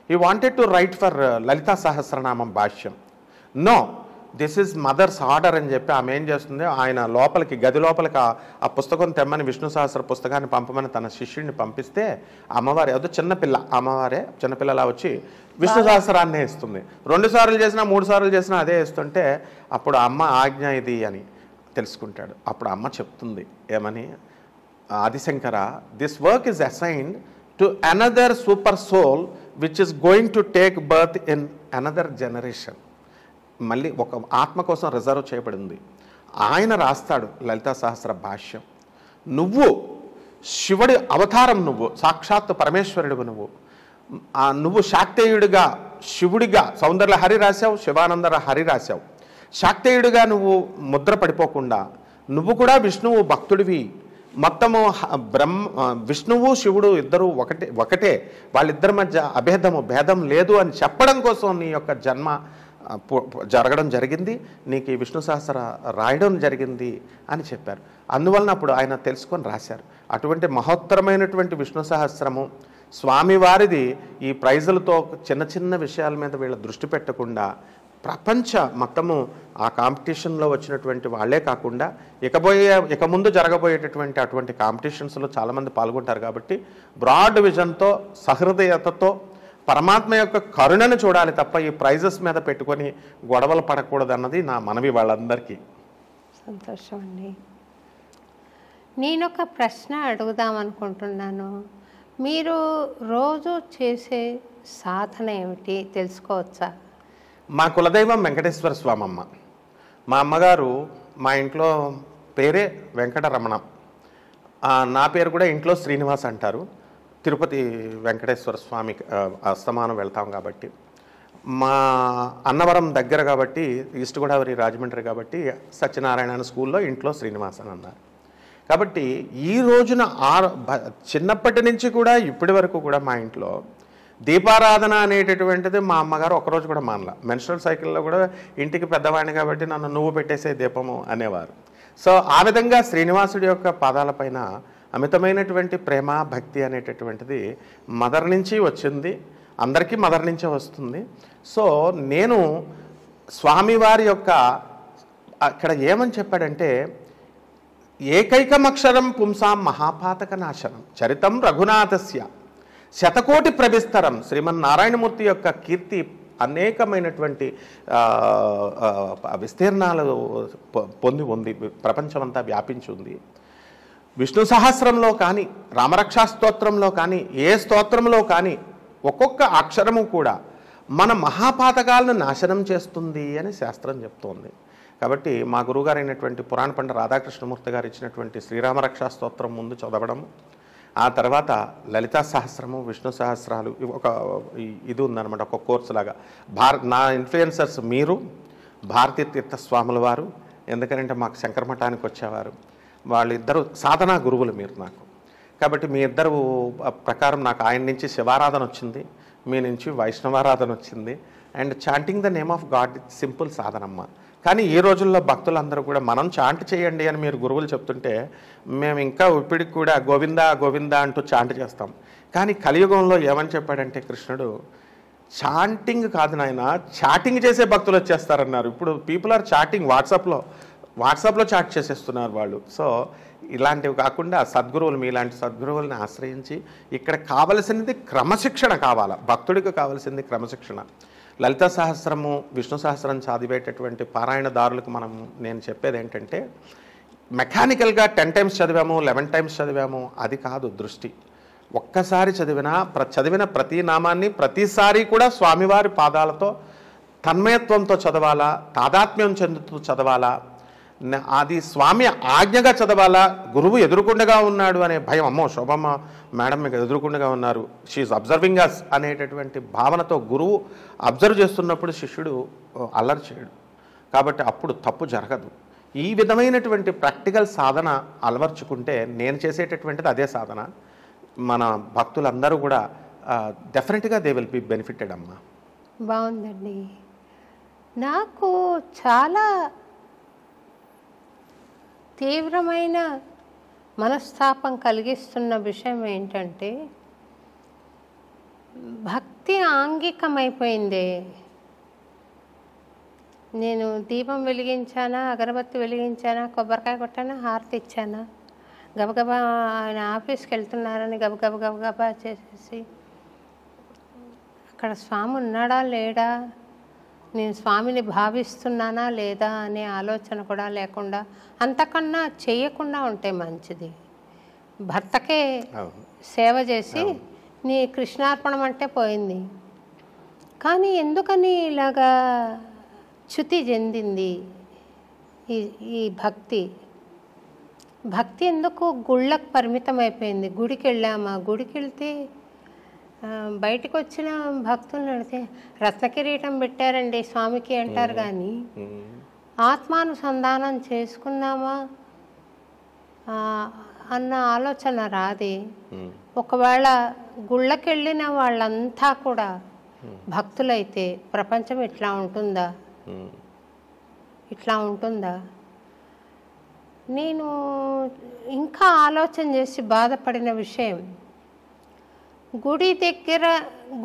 he wanted to write for Lalita Sahasranamam భాష్యం. No, this is mother's order అని చెప్పి ఆమె ఏం చేస్తుంది, ఆయన లోపలికి గది లోపలికి ఆ పుస్తకం తెమ్మని విష్ణు సహస్ర పుస్తకాన్ని పంపమని తన శిష్యుడిని పంపిస్తే అమ్మవారి అదో చిన్నపిల్ల, అమ్మవారే చిన్నపిల్లలా వచ్చి విష్ణు సహస్రాన్నే ఇస్తుంది. 2 సార్లు చేసినా 3 సార్లు చేసినా అదే ఇస్తుంటే అప్పుడు అమ్మ ఆజ్ఞ ఇది అని తెలుసుకుంటాడు. అప్పుడు అమ్మ చెప్తుంది ఏమని, Adi Shankara, this work is assigned to another super soul which is going to take birth in another generation. మళ్ళీ ఒక ఆత్మ కోసం రిజర్వ్ చేయబడింది. ఆయన రాస్తాడు లలితా సహస్ర భాష్యం. నువ్వు శివుడి అవతారం, నువ్వు సాక్షాత్ పరమేశ్వరుడు, నువ్వు శాక్తేయుడిగా శివుడిగా సౌందర్య హరి రాశావు, శివానందర హరి రాశావు. శాక్తేయుడిగా నువ్వు ముద్ర పడిపోకుండా నువ్వు కూడా విష్ణువు భక్తుడివి. మొత్తము విష్ణువు శివుడు ఇద్దరు ఒకటే, వాళ్ళిద్దరి మధ్య భేదం లేదు అని చెప్పడం కోసం నీ యొక్క జన్మ జరగడం జరిగింది, నీకు ఈ విష్ణు సహస్ర రాయడం జరిగింది అని చెప్పారు. అందువలన అప్పుడు ఆయన తెలుసుకొని రాశారు. అటువంటి మహోత్తరమైనటువంటి విష్ణు సహస్రము స్వామివారిది ఈ ప్రైజులతో చిన్న చిన్న విషయాల మీద వీళ్ళ దృష్టి పెట్టకుండా ప్రపంచ మొత్తము ఆ కాంపిటీషన్లో వచ్చినటువంటి వాళ్ళే కాకుండా ఇక ముందు జరగబోయేటటువంటి అటువంటి కాంపిటీషన్స్లో చాలామంది పాల్గొంటారు. కాబట్టి బ్రాడ్ విజన్తో సహృదయతతో పరమాత్మ యొక్క కరుణను చూడాలి తప్ప ఈ ప్రైజెస్ మీద పెట్టుకొని గొడవలు పడకూడదన్నది నా మనవి వాళ్ళందరికీ. సంతోషం అండి. నేనొక ప్రశ్న అడుగుదామనుకుంటున్నాను. మీరు రోజు చేసే సాధన ఏమిటి తెలుసుకోవచ్చా? మా కులదైవం వెంకటేశ్వర స్వామమ్మ. మా అమ్మగారు మా ఇంట్లో పేరే వెంకటరమణ, నా పేరు కూడా ఇంట్లో శ్రీనివాస్ అంటారు. తిరుపతి వెంకటేశ్వర స్వామి అస్తమానం వెళ్తాం కాబట్టి, మా అన్నవరం దగ్గర కాబట్టి ఈస్ట్ గోదావరి రాజమండ్రి కాబట్టి సత్యనారాయణ స్కూల్లో ఇంట్లో శ్రీనివాస్ అని అన్నారు. కాబట్టి ఈ రోజున చిన్నప్పటి నుంచి కూడా ఇప్పటి వరకు కూడా మా ఇంట్లో దీపారాధన అనేటటువంటిది మా అమ్మగారు ఒకరోజు కూడా మానలా. మెన్స్ట్రల్ సైకిల్లో కూడా ఇంటికి పెద్దవాడిని కాబట్టి నన్ను నువ్వు పెట్టేసే దీపము అనేవారు. సో ఆ విధంగా శ్రీనివాసుడి యొక్క పాదాలపైన అమితమైనటువంటి ప్రేమ భక్తి అనేటటువంటిది మదర్ నుంచి వచ్చింది, అందరికీ మదర్ నుంచే వస్తుంది. సో నేను స్వామివారి యొక్క అక్కడ ఏమని చెప్పాడంటే, ఏకైకమక్షరం పుంసాం మహాపాతక నాశనం చరితం రఘునాథస్య శతకోటి ప్రవిస్తరం. శ్రీమన్నారాయణమూర్తి యొక్క కీర్తి అనేకమైనటువంటి విస్తీర్ణాలు పొంది ఉంది, ప్రపంచమంతా వ్యాపించి ఉంది. విష్ణు సహస్రంలో కానీ రామరక్షా స్తోత్రంలో కానీ ఏ స్తోత్రంలో కానీ ఒక్కొక్క అక్షరము కూడా మన మహాపాతకాలను నాశనం చేస్తుంది అని శాస్త్రం చెప్తోంది. కాబట్టి మా గురువుగారైనటువంటి పురాణ పండ రాధాకృష్ణమూర్తి గారు ఇచ్చినటువంటి శ్రీరామరక్షా స్తోత్రం ముందు చదవడము, ఆ తర్వాత లలితా సహస్రము విష్ణు సహస్రాలు ఒక ఇది ఉందన్నమాట, ఒక కోర్సు లాగా. నా ఇన్ఫ్లుయెన్సర్స్ మీరు, భారతీ తీర్థ స్వాముల వారు, ఎందుకంటే మాకు శంకర మఠానికి వచ్చేవారు, వాళ్ళిద్దరూ సాధనా గురువులు మీరు నాకు. కాబట్టి మీ ఇద్దరు ప్రకారం నాకు ఆయన నుంచి శివారాధన వచ్చింది, మీ నుంచి వైష్ణవారాధన వచ్చింది. And chanting the name of God simple సాధనమ్మ. కానీ ఈ రోజుల్లో భక్తులందరూ కూడా మనం చాంట్ చేయండి అని మీరు గురువులు చెప్తుంటే మేము ఇంకా ఇప్పటికి కూడా గోవిందా గోవిందా అంటూ చాంట్ చేస్తాం. కానీ కలియుగంలో ఏమని చెప్పాడంటే కృష్ణుడు, చాంటింగ్ కాదు నాయన, చాటింగ్ చేసే భక్తులు వచ్చేస్తారన్నారు. ఇప్పుడు పీపుల్ ఆర్ చాటింగ్ వాట్సాప్లో చాట్ చేసేస్తున్నారు వాళ్ళు. సో ఇలాంటివి కాకుండా సద్గురువులు మీలాంటి సద్గురువులను ఆశ్రయించి ఇక్కడ కావలసినది క్రమశిక్షణ కావాలా, భక్తుడికి కావాల్సింది క్రమశిక్షణ. లలిత సహస్రము విష్ణు సహస్రం చదివేటటువంటి పారాయణదారులకు నేను చెప్పేది ఏంటంటే, మెకానికల్గా 10 times చదివాము 11 times చదివాము అది కాదు దృష్టి. ఒక్కసారి చదివిన ప్రతి నామాన్ని ప్రతిసారి కూడా స్వామివారి పాదాలతో తన్మయత్వంతో చదవాలా, తాదాత్మ్యం చెందుతూ చదవాలా, అది స్వామి ఆజ్ఞగా చదవాలా. గురువు ఎదురుకుండగా ఉన్నాడు అనే భయం, అమ్మో శోభమ్మ మేడం మీకు ఎదురుకుండగా ఉన్నారు, షీఈస్ అబ్జర్వింగ్ అస్ అనేటటువంటి భావనతో గురువు అబ్జర్వ్ చేస్తున్నప్పుడు శిష్యుడు అల్లరి చేయడు. కాబట్టి అప్పుడు తప్పు జరగదు. ఈ విధమైనటువంటి ప్రాక్టికల్ సాధన అలవర్చుకుంటే నేను చేసేటటువంటిది అదే సాధన. మన భక్తులందరూ కూడా డెఫినెట్గా దే విల్ బి బెనిఫిటెడ్ అమ్మా. బాగుందండి. నాకు చాలా తీవ్రమైన మనస్తాపం కలిగిస్తున్న విషయం ఏంటంటే, భక్తి ఆంగికమైపోయిందే. నేను దీపం వెలిగించానా, అగరబత్తి వెలిగించానా, కొబ్బరికాయ కొట్టానా, హారతి ఇచ్చానా, గబగబా ఆయన ఆఫీస్కి వెళ్తున్నారని గబగబా చేసేసి అక్కడ స్వామి ఉన్నాడా లేడా, నేను స్వామిని భావిస్తున్నానా లేదా అనే ఆలోచన కూడా లేకుండా, అంతకన్నా చేయకుండా ఉంటే మంచిది. భర్తకే సేవ చేసి నీ కృష్ణార్పణం అంటే పోయింది. కానీ ఎందుకని ఇలాగా చ్యుతి చెందింది ఈ భక్తి ఎందుకు గుళ్ళకు పరిమితం అయిపోయింది? గుడికి వెళ్ళామా, గుడికి వెళ్తే బయటకు వచ్చిన భక్తులను అడిగితే రత్నకిరీటం పెట్టారండి స్వామికి అంటారు, కానీ ఆత్మానుసంధానం చేసుకున్నామా అన్న ఆలోచన రాదే. ఒకవేళ గుళ్ళకి వెళ్ళిన వాళ్ళంతా కూడా భక్తులైతే ప్రపంచం ఇట్లా ఉంటుందా? నేను ఇంకా ఆలోచన చేసి బాధపడిన విషయం,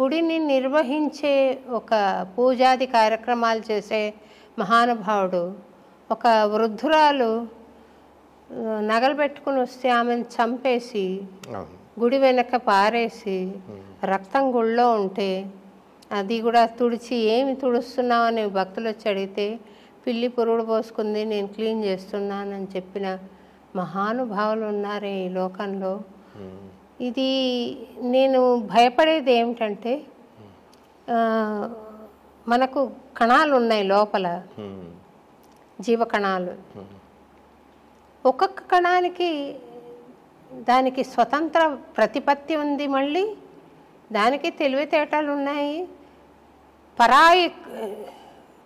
గుడిని నిర్వహించే ఒక పూజాది కార్యక్రమాలు చేసే మహానుభావుడు ఒక వృద్ధురాలు నగలు పెట్టుకుని వస్తే ఆమెను చంపేసి గుడి వెనక పారేసి రక్తం గుళ్ళో ఉంటే అది కూడా తుడిచి, ఏమి తుడుస్తున్నామని భక్తులు వచ్చి అడిగితే పిల్లి పురుడు పోసుకుంది, నేను క్లీన్ చేస్తున్నానని చెప్పిన మహానుభావులు ఉన్నారే ఈ లోకంలో. ఇది నేను భయపడేది ఏమిటంటే, మనకు కణాలు ఉన్నాయి లోపల, జీవకణాలు. ఒక్కొక్క కణానికి దానికి స్వతంత్ర ప్రతిపత్తి ఉంది, మళ్ళీ దానికి తెలివితేటలు ఉన్నాయి. పరాయి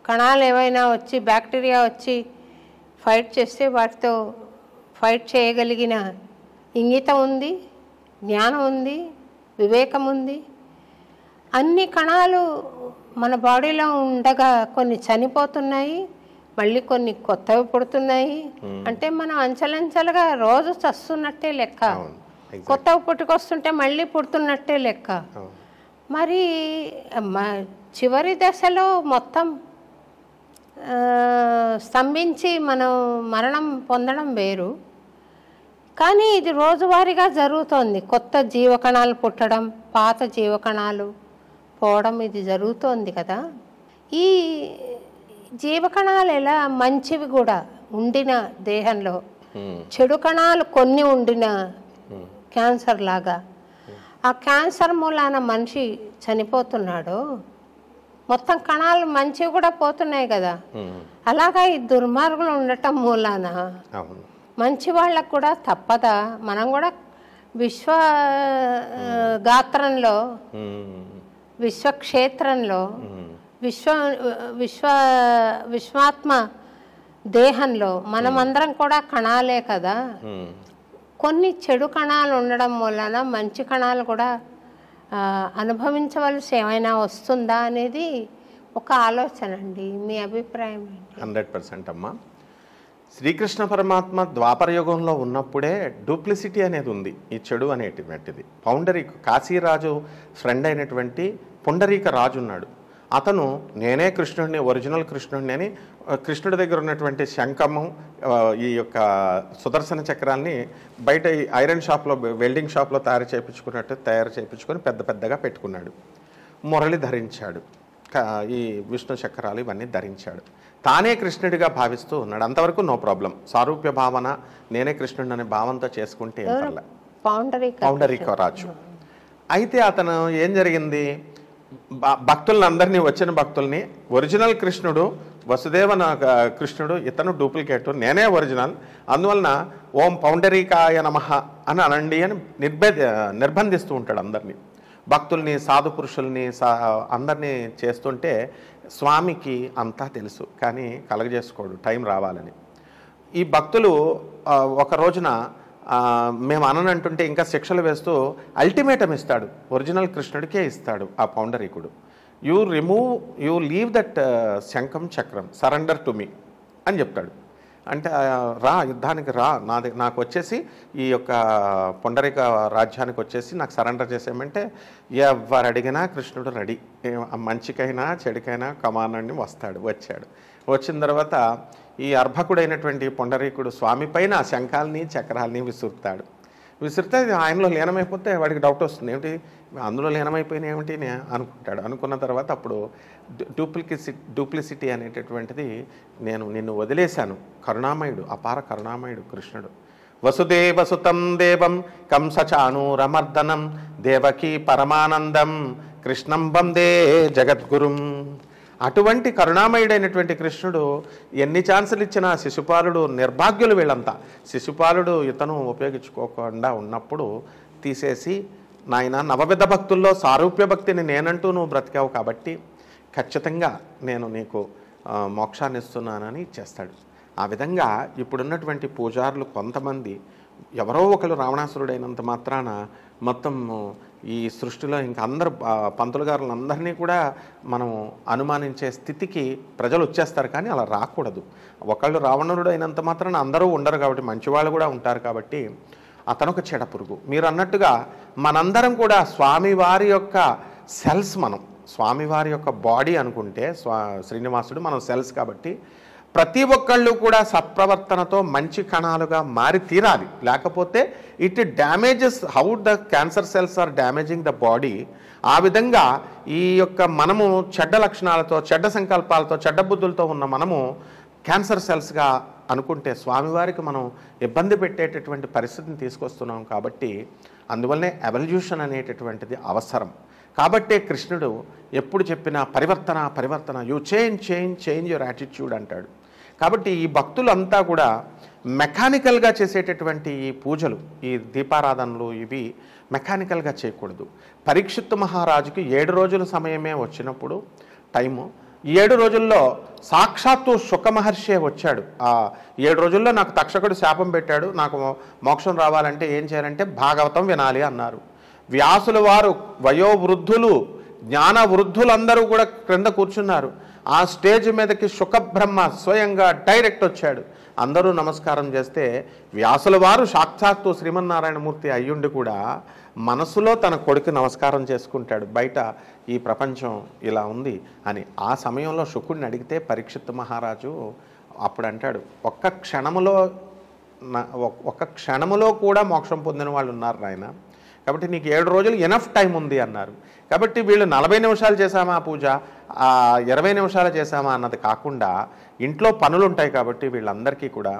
కణాలు ఏవైనా వచ్చి బ్యాక్టీరియా వచ్చి ఫైట్ చేస్తే వాటితో ఫైట్ చేయగలిగిన ఇంగితం ఉంది, జ్ఞానం ఉంది, వివేకం ఉంది. అన్ని కణాలు మన బాడీలో ఉండగా కొన్ని చనిపోతున్నాయి, మళ్ళీ కొన్ని కొత్తవి పుడుతున్నాయి. అంటే మనం అంచెలంచెలుగా రోజు చస్తున్నట్టే లెక్క, కొత్తవి పుట్టుకొస్తుంటే మళ్ళీ పుడుతున్నట్టే లెక్క. మరి చివరి దశలో మొత్తం స్తంభించి మనం మరణం పొందడం వేరు, కానీ ఇది రోజువారీగా జరుగుతోంది. కొత్త జీవకణాలు పుట్టడం, పాత జీవకణాలు పోవడం, ఇది జరుగుతోంది కదా. ఈ జీవకణాలు ఎలా మంచివి కూడా ఉండిన దేహంలో, చెడు కణాలు కొన్ని ఉండిన క్యాన్సర్ లాగా, ఆ క్యాన్సర్ మూలాన మనిషి చనిపోతున్నాడు, మొత్తం కణాలు మంచివి కూడా పోతున్నాయి కదా. అలాగా ఈ దుర్మార్గులు ఉండటం మూలాన మంచి వాళ్ళకు కూడా తప్పదా? మనం కూడా విశ్వగాత్రంలో, విశ్వక్షేత్రంలో, విశ్వాత్మ దేహంలో మనమందరం కూడా కణాలే కదా. కొన్ని చెడు కణాలు ఉండడం వలన మంచి కణాలు కూడా అనుభవించవలసి ఏమైనా వస్తుందా అనేది ఒక ఆలోచన అండి. మీ అభిప్రాయం ఏంటి? 100% అమ్మా. శ్రీకృష్ణ పరమాత్మ ద్వాపర యుగంలో ఉన్నప్పుడే డూప్లిసిటీ అనేది ఉంది, ఈ చెడు అనేటువంటిది. కాశీరాజు ఫ్రెండ్ అయినటువంటి పుండరీక రాజు ఉన్నాడు. అతను నేనే కృష్ణుడిని, ఒరిజినల్ కృష్ణుడిని అని కృష్ణుడి దగ్గర ఉన్నటువంటి శంఖము, ఈ యొక్క సుదర్శన చక్రాల్ని బయట ఐరన్ షాప్లో, వెల్డింగ్ షాప్లో తయారు చేయించుకొని పెద్ద పెద్దగా పెట్టుకున్నాడు. మురళి ధరించాడు, ఈ విష్ణు చక్రాలు ఇవన్నీ ధరించాడు. తానే కృష్ణుడిగా భావిస్తూ ఉన్నాడు. అంతవరకు నో ప్రాబ్లం. సారూప్య భావన, నేనే కృష్ణుడు అనే భావంతో చేసుకుంటే ఏం పర్లే. పౌండరీకరాజు. అయితే అతను ఏం జరిగింది, భక్తులందరినీ, వచ్చిన భక్తుల్ని, ఒరిజినల్ కృష్ణుడు వసుదేవ కృష్ణుడు, ఇతను డూప్లికేటు, నేనే ఒరిజినల్, అందువలన ఓం పౌండరీకాయ నమః అని అనండి అని నిర్బంధిస్తూ ఉంటాడు అందరినీ. భక్తుల్ని, సాధు పురుషుల్ని అందరినీ చేస్తుంటే స్వామికి అంతా తెలుసు, కానీ కలగజేసుకోడు, టైం రావాలని. ఈ భక్తులు ఒక రోజున మేము అననంటుంటే ఇంకా శిక్షలు వేస్తూ అల్టిమేటం ఇస్తాడు, ఒరిజినల్ కృష్ణుడికే ఇస్తాడు ఆ పౌండరీకుడు. యూ లీవ్ దట్ శంఖం చక్రం, సరెండర్ టు మీ అని చెప్తాడు. అంటే రా, యుద్ధానికి రా, నాకు వచ్చేసి ఈ యొక్క పొండరిక రాజ్యానికి వచ్చేసి నాకు సరెండర్ చేసేయమంటే ఎవరు అడిగినా కృష్ణుడు రెడీ, మంచికైనా చెడుకైనా కమాండర్ని వచ్చాడు. వచ్చిన తర్వాత ఈ అర్భకుడైనటువంటి పొండరీకుడు స్వామి పైన శంఖాలని చక్రాలని విసురుతే ఆయనలో లీనమైపోతే వాడికి డౌట్ వస్తుంది, ఏమిటి అందులో లీనమైపోయినా ఏమిటి అనుకుంటాడు. అనుకున్న తర్వాత అప్పుడు డూప్లిసిటీ అనేటటువంటిది, నేను నిన్ను వదిలేశాను, కరుణామయుడు, అపార కరుణామయుడు కృష్ణుడు. వసుదేవసుతం దేవం కంసచానూరమర్దనం దేవకీ పరమానందం కృష్ణం వందే జగద్గురుం. అటువంటి కరుణామయుడైనటువంటి కృష్ణుడు ఎన్ని ఛాన్సులు ఇచ్చినా శిశుపాలుడు, నిర్భాగ్యులు వీళ్ళంతా, శిశుపాలుడు ఇతను ఉపయోగించుకోకుండా ఉన్నప్పుడు తీసేసి, నాయన నవవిధ భక్తుల్లో సారూప్య భక్తిని నేనంటూ నువ్వు బ్రతికావు కాబట్టి ఖచ్చితంగా నేను నీకు మోక్షాన్ని ఇస్తున్నానని ఇచ్చేస్తాడు. ఆ విధంగా ఇప్పుడున్నటువంటి పూజారులు కొంతమంది ఎవరో ఒకరు రావణాసురుడైనంత మాత్రాన మొత్తం ఈ సృష్టిలో ఇంకా అందరు పంతులు గారులందరినీ కూడా మనం అనుమానించే స్థితికి ప్రజలు వచ్చేస్తారు. కానీ అలా రాకూడదు. ఒకళ్ళు రావణుడు అయినంత మాత్రాన అందరూ ఉండరు కాబట్టి, మంచివాళ్ళు కూడా ఉంటారు కాబట్టి అతను ఒక చెడ పురుగు. మీరు అన్నట్టుగా మనందరం కూడా స్వామివారి యొక్క సెల్స్, మనం స్వామివారి యొక్క బాడీ అనుకుంటే శ్రీనివాసుడు మనం సెల్స్ కాబట్టి ప్రతి ఒక్కళ్ళు కూడా సత్ప్రవర్తనతో మంచి కణాలుగా మారి తీరాలి. లేకపోతే it damages how the cancer cells are damaging the body. ఆ విధంగా ఈ యొక్క మనము చెడ్డ లక్షణాలతో, చెడ్డ సంకల్పాలతో, చెడ్డ బుద్ధులతో ఉన్న మనము క్యాన్సర్ సెల్స్గా అనుకుంటే స్వామివారికి మనం ఇబ్బంది పెట్టేటటువంటి పరిస్థితిని తీసుకొస్తున్నాం. కాబట్టి అందువల్లనే ఎవల్యూషన్ అనేటటువంటిది అవసరం. కాబట్టే కృష్ణుడు ఎప్పుడు చెప్పినా పరివర్తన, యూ చేంజ్ యువర్ యాటిట్యూడ్ అంటాడు. కాబట్టి ఈ భక్తులంతా కూడా మెకానికల్గా చేసేటటువంటి ఈ పూజలు, ఈ దీపారాధనలు, ఇవి మెకానికల్గా చేయకూడదు. పరీక్షిత్ మహారాజుకి 7 రోజుల సమయమే వచ్చినప్పుడు టైము, 7 రోజుల్లో సాక్షాత్తు శుక మహర్షే వచ్చాడు. ఆ 7 రోజుల్లో నాకు తక్షకుడు శాపం పెట్టాడు, నాకు మోక్షం రావాలంటే ఏం చేయాలంటే భాగవతం వినాలి అన్నారు. వ్యాసుల వారు, వయోవృద్ధులు, జ్ఞాన వృద్ధులందరూ కూడా క్రింద కూర్చున్నారు. ఆ స్టేజ్ మీదకి శుకబ్రహ్మ స్వయంగా డైరెక్ట్ వచ్చాడు. అందరూ నమస్కారం చేస్తే వ్యాసుల వారు సాక్షాత్తు శ్రీమన్నారాయణమూర్తి అయ్యుండి కూడా మనసులో తన కొడుకు నమస్కారం చేసుకుంటాడు, బయట ఈ ప్రపంచం ఇలా ఉంది అని. ఆ సమయంలో శుకుడిని అడిగితే పరీక్షిత్ మహారాజు అప్పుడు అంటాడు, ఒక్క క్షణములో కూడా మోక్షం పొందిన వాళ్ళు ఉన్నారు నాయన, కాబట్టి నీకు 7 రోజులు ఎనఫ్ టైం ఉంది అన్నారు. కాబట్టి వీళ్ళు 40 నిమిషాలు చేశామా పూజ, 20 నిమిషాలు చేశామా అన్నది కాకుండా ఇంట్లో పనులు ఉంటాయి కాబట్టి వీళ్ళందరికీ కూడా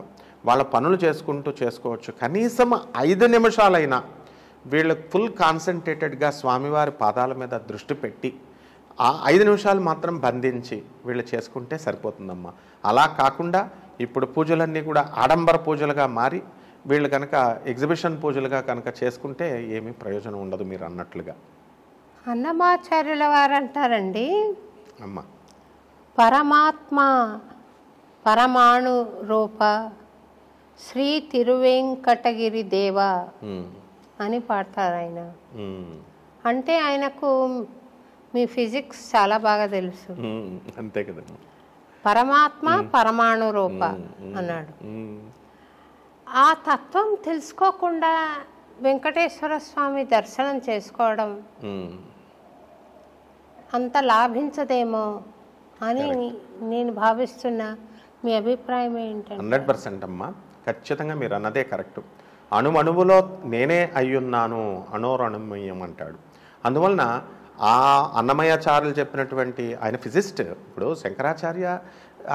వాళ్ళ పనులు చేసుకోవచ్చు. కనీసం 5 నిమిషాలైనా వీళ్ళు ఫుల్ కాన్సన్ట్రేటెడ్గా స్వామివారి పాదాల మీద దృష్టి పెట్టి ఆ 5 నిమిషాలు మాత్రం బంధించి వీళ్ళు చేసుకుంటే సరిపోతుందమ్మా. అలా కాకుండా ఇప్పుడు పూజలన్నీ కూడా ఆడంబర పూజలుగా మారి వీళ్ళు కనుక ఎగ్జిబిషన్ పూజలుగా కనుక చేసుకుంటే ఏమీ ప్రయోజనం ఉండదు. మీరు అన్నట్లుగా అన్నమాచార్యుల వారు అంటారండి, అమ్మ పరమాత్మ పరమాణు రూప శ్రీ తిరువెంకటగిరి దేవ అని పాడతారు ఆయన. అంటే ఆయనకు మీ ఫిజిక్స్ చాలా బాగా తెలుసు. అంతే కదా, పరమాత్మ పరమాణు రూప అన్నాడు. ఆ తత్వం తెలుసుకోకుండా వెంకటేశ్వర స్వామి దర్శనం చేసుకోవడం అంత లాభించదేమో అని నేను భావిస్తున్నా. మీ అభిప్రాయం ఏంటంటే? 100% అమ్మా, ఖచ్చితంగా మీరు అన్నదే కరెక్ట్. అణువణువులో నేనే అయ్యున్నాను అణోరణమయం అంటాడు. అందువలన ఆ అన్నమయాచార్యులు చెప్పినటువంటి, ఆయన ఫిజిస్ట్, ఇప్పుడు శంకరాచార్య,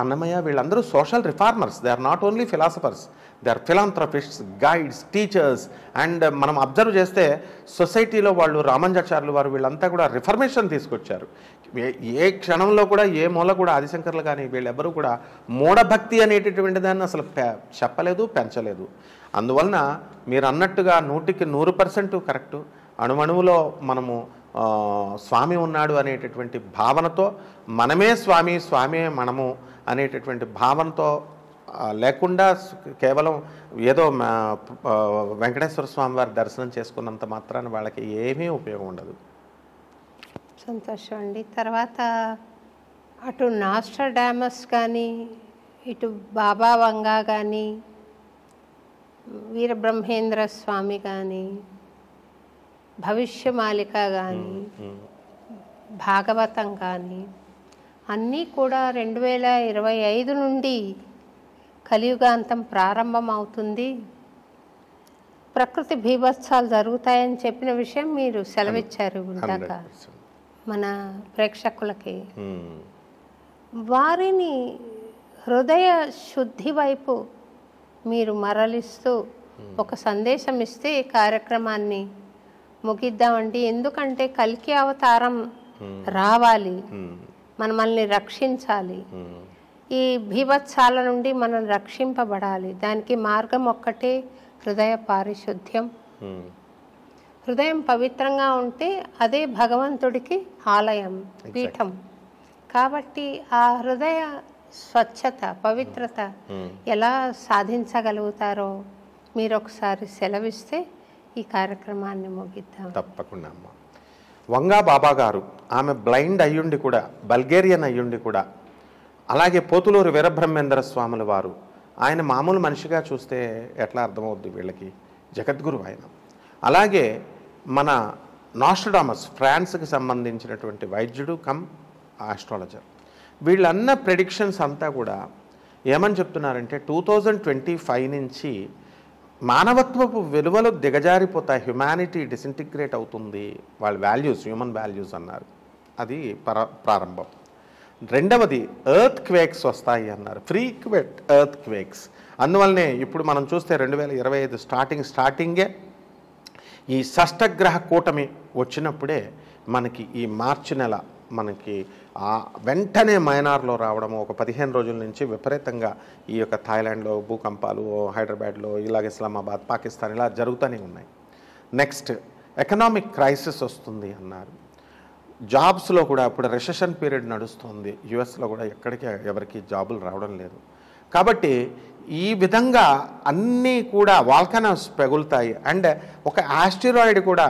అన్నమయ్య వీళ్ళందరూ social reformers. They are not only philosophers, they are philanthropists, guides, teachers. And మనం అబ్జర్వ్ చేస్తే సొసైటీలో వాళ్ళు రామానుజాచార్యులు వారు వీళ్ళంతా కూడా రిఫర్మేషన్ తీసుకొచ్చారు. ఏ క్షణంలో కూడా ఏ మూల కూడా ఆదిశంకర్లు కానీ వీళ్ళెవ్వరూ కూడా మూఢభక్తి అనేటటువంటి దాన్ని అసలు చెప్పలేదు, పెంచలేదు. అందువలన మీరు అన్నట్టుగా 100% కరెక్టు. అణువణువులో మనము స్వామి ఉన్నాడు అనేటటువంటి భావనతో, మనమే స్వామి, స్వామే మనము అనేటటువంటి భావనతో లేకుండా కేవలం ఏదో వెంకటేశ్వర స్వామి వారి దర్శనం చేసుకున్నంత మాత్రాన వాళ్ళకి ఏమీ ఉపయోగం ఉండదు. సంతోషం అండి. తర్వాత అటు నాస్ట్రాడామస్ కానీ, ఇటు బాబా వంగా కానీ, వీరబ్రహ్మేంద్ర స్వామి కానీ, భవిష్యమాలిక కానీ, భాగవతం కానీ అన్నీ కూడా 2025 నుండి కలియుగాంతం ప్రారంభం అవుతుంది, ప్రకృతి బీభత్సాలు జరుగుతాయని చెప్పిన విషయం మీరు సెలవిచ్చారు ఇందాక మన ప్రేక్షకులకి. వారిని హృదయ శుద్ధి వైపు మీరు మరలిస్తూ ఒక సందేశం ఇస్తే ఈ కార్యక్రమాన్ని ముగిద్దామండి. ఎందుకంటే కల్కి అవతారం రావాలి, మనల్ని రక్షించాలి, ఈ బీభత్సాల నుండి మనం రక్షింపబడాలి. దానికి మార్గం ఒక్కటే, హృదయ పారిశుద్ధ్యం. హృదయం పవిత్రంగా ఉంటే అదే భగవంతుడికి ఆలయం, పీఠం. కాబట్టి ఆ హృదయ స్వచ్ఛత, పవిత్రత ఎలా సాధించగలుగుతారో మీరు ఒకసారి సెలవిస్తే ఈ కార్యక్రమాన్ని ముగిద్దాం. తప్పకుండా అమ్మ. వంగా బాబా గారు, ఆమె బ్లైండ్ అయ్యుండి కూడా, బల్గేరియన్ అయ్యుండి కూడా, అలాగే పోతులూరు వీరబ్రహ్మేంద్ర స్వాముల వారు, ఆయన మామూలు మనిషిగా చూస్తే ఎట్లా అర్థమవుద్ది వీళ్ళకి, జగద్గురు ఆయన. అలాగే మన నాస్ట్రాడామస్, ఫ్రాన్స్కి సంబంధించినటువంటి వైద్యుడు కమ్ ఆస్ట్రాలజర్, వీళ్ళన్న ప్రెడిక్షన్స్ అంతా కూడా ఏమని చెప్తున్నారంటే 2025 నుంచి మానవత్వపు విలువలు దిగజారిపోతాయి, హ్యుమానిటీ డిసింటిగ్రేట్ అవుతుంది, వాళ్ళ వాల్యూస్, హ్యూమన్ వాల్యూస్ అన్నారు. అది ప్రారంభం. రెండవది ఎర్త్ క్వేక్స్ వస్తాయి అన్నారు, ఫ్రీక్వెంట్ ఎర్త్ క్వేక్స్. అందువల్లనే ఇప్పుడు మనం చూస్తే 2025 స్టార్టింగే ఈ షష్టగ్రహ కూటమి వచ్చినప్పుడే మనకి ఈ మార్చి నెల మనకి వెంటనే మయనార్లో రావడము, ఒక 15 రోజుల నుంచి విపరీతంగా ఈ యొక్క థాయిలాండ్లో భూకంపాలు, హైదరాబాద్లో, ఇలాగ ఇస్లామాబాద్, పాకిస్తాన్ ఇలా జరుగుతూనే ఉన్నాయి. నెక్స్ట్ ఎకనామిక్ క్రైసిస్ వస్తుంది అన్నారు. జాబ్స్లో కూడా ఇప్పుడు రిసెషన్ పీరియడ్ నడుస్తుంది, యుఎస్లో కూడా ఎక్కడికి ఎవరికి జాబులు రావడం లేదు. కాబట్టి ఈ విధంగా అన్నీ కూడా వాల్కనోస్ పెగులుతాయి. అండ్ ఒక ఆస్టిరాయిడ్ కూడా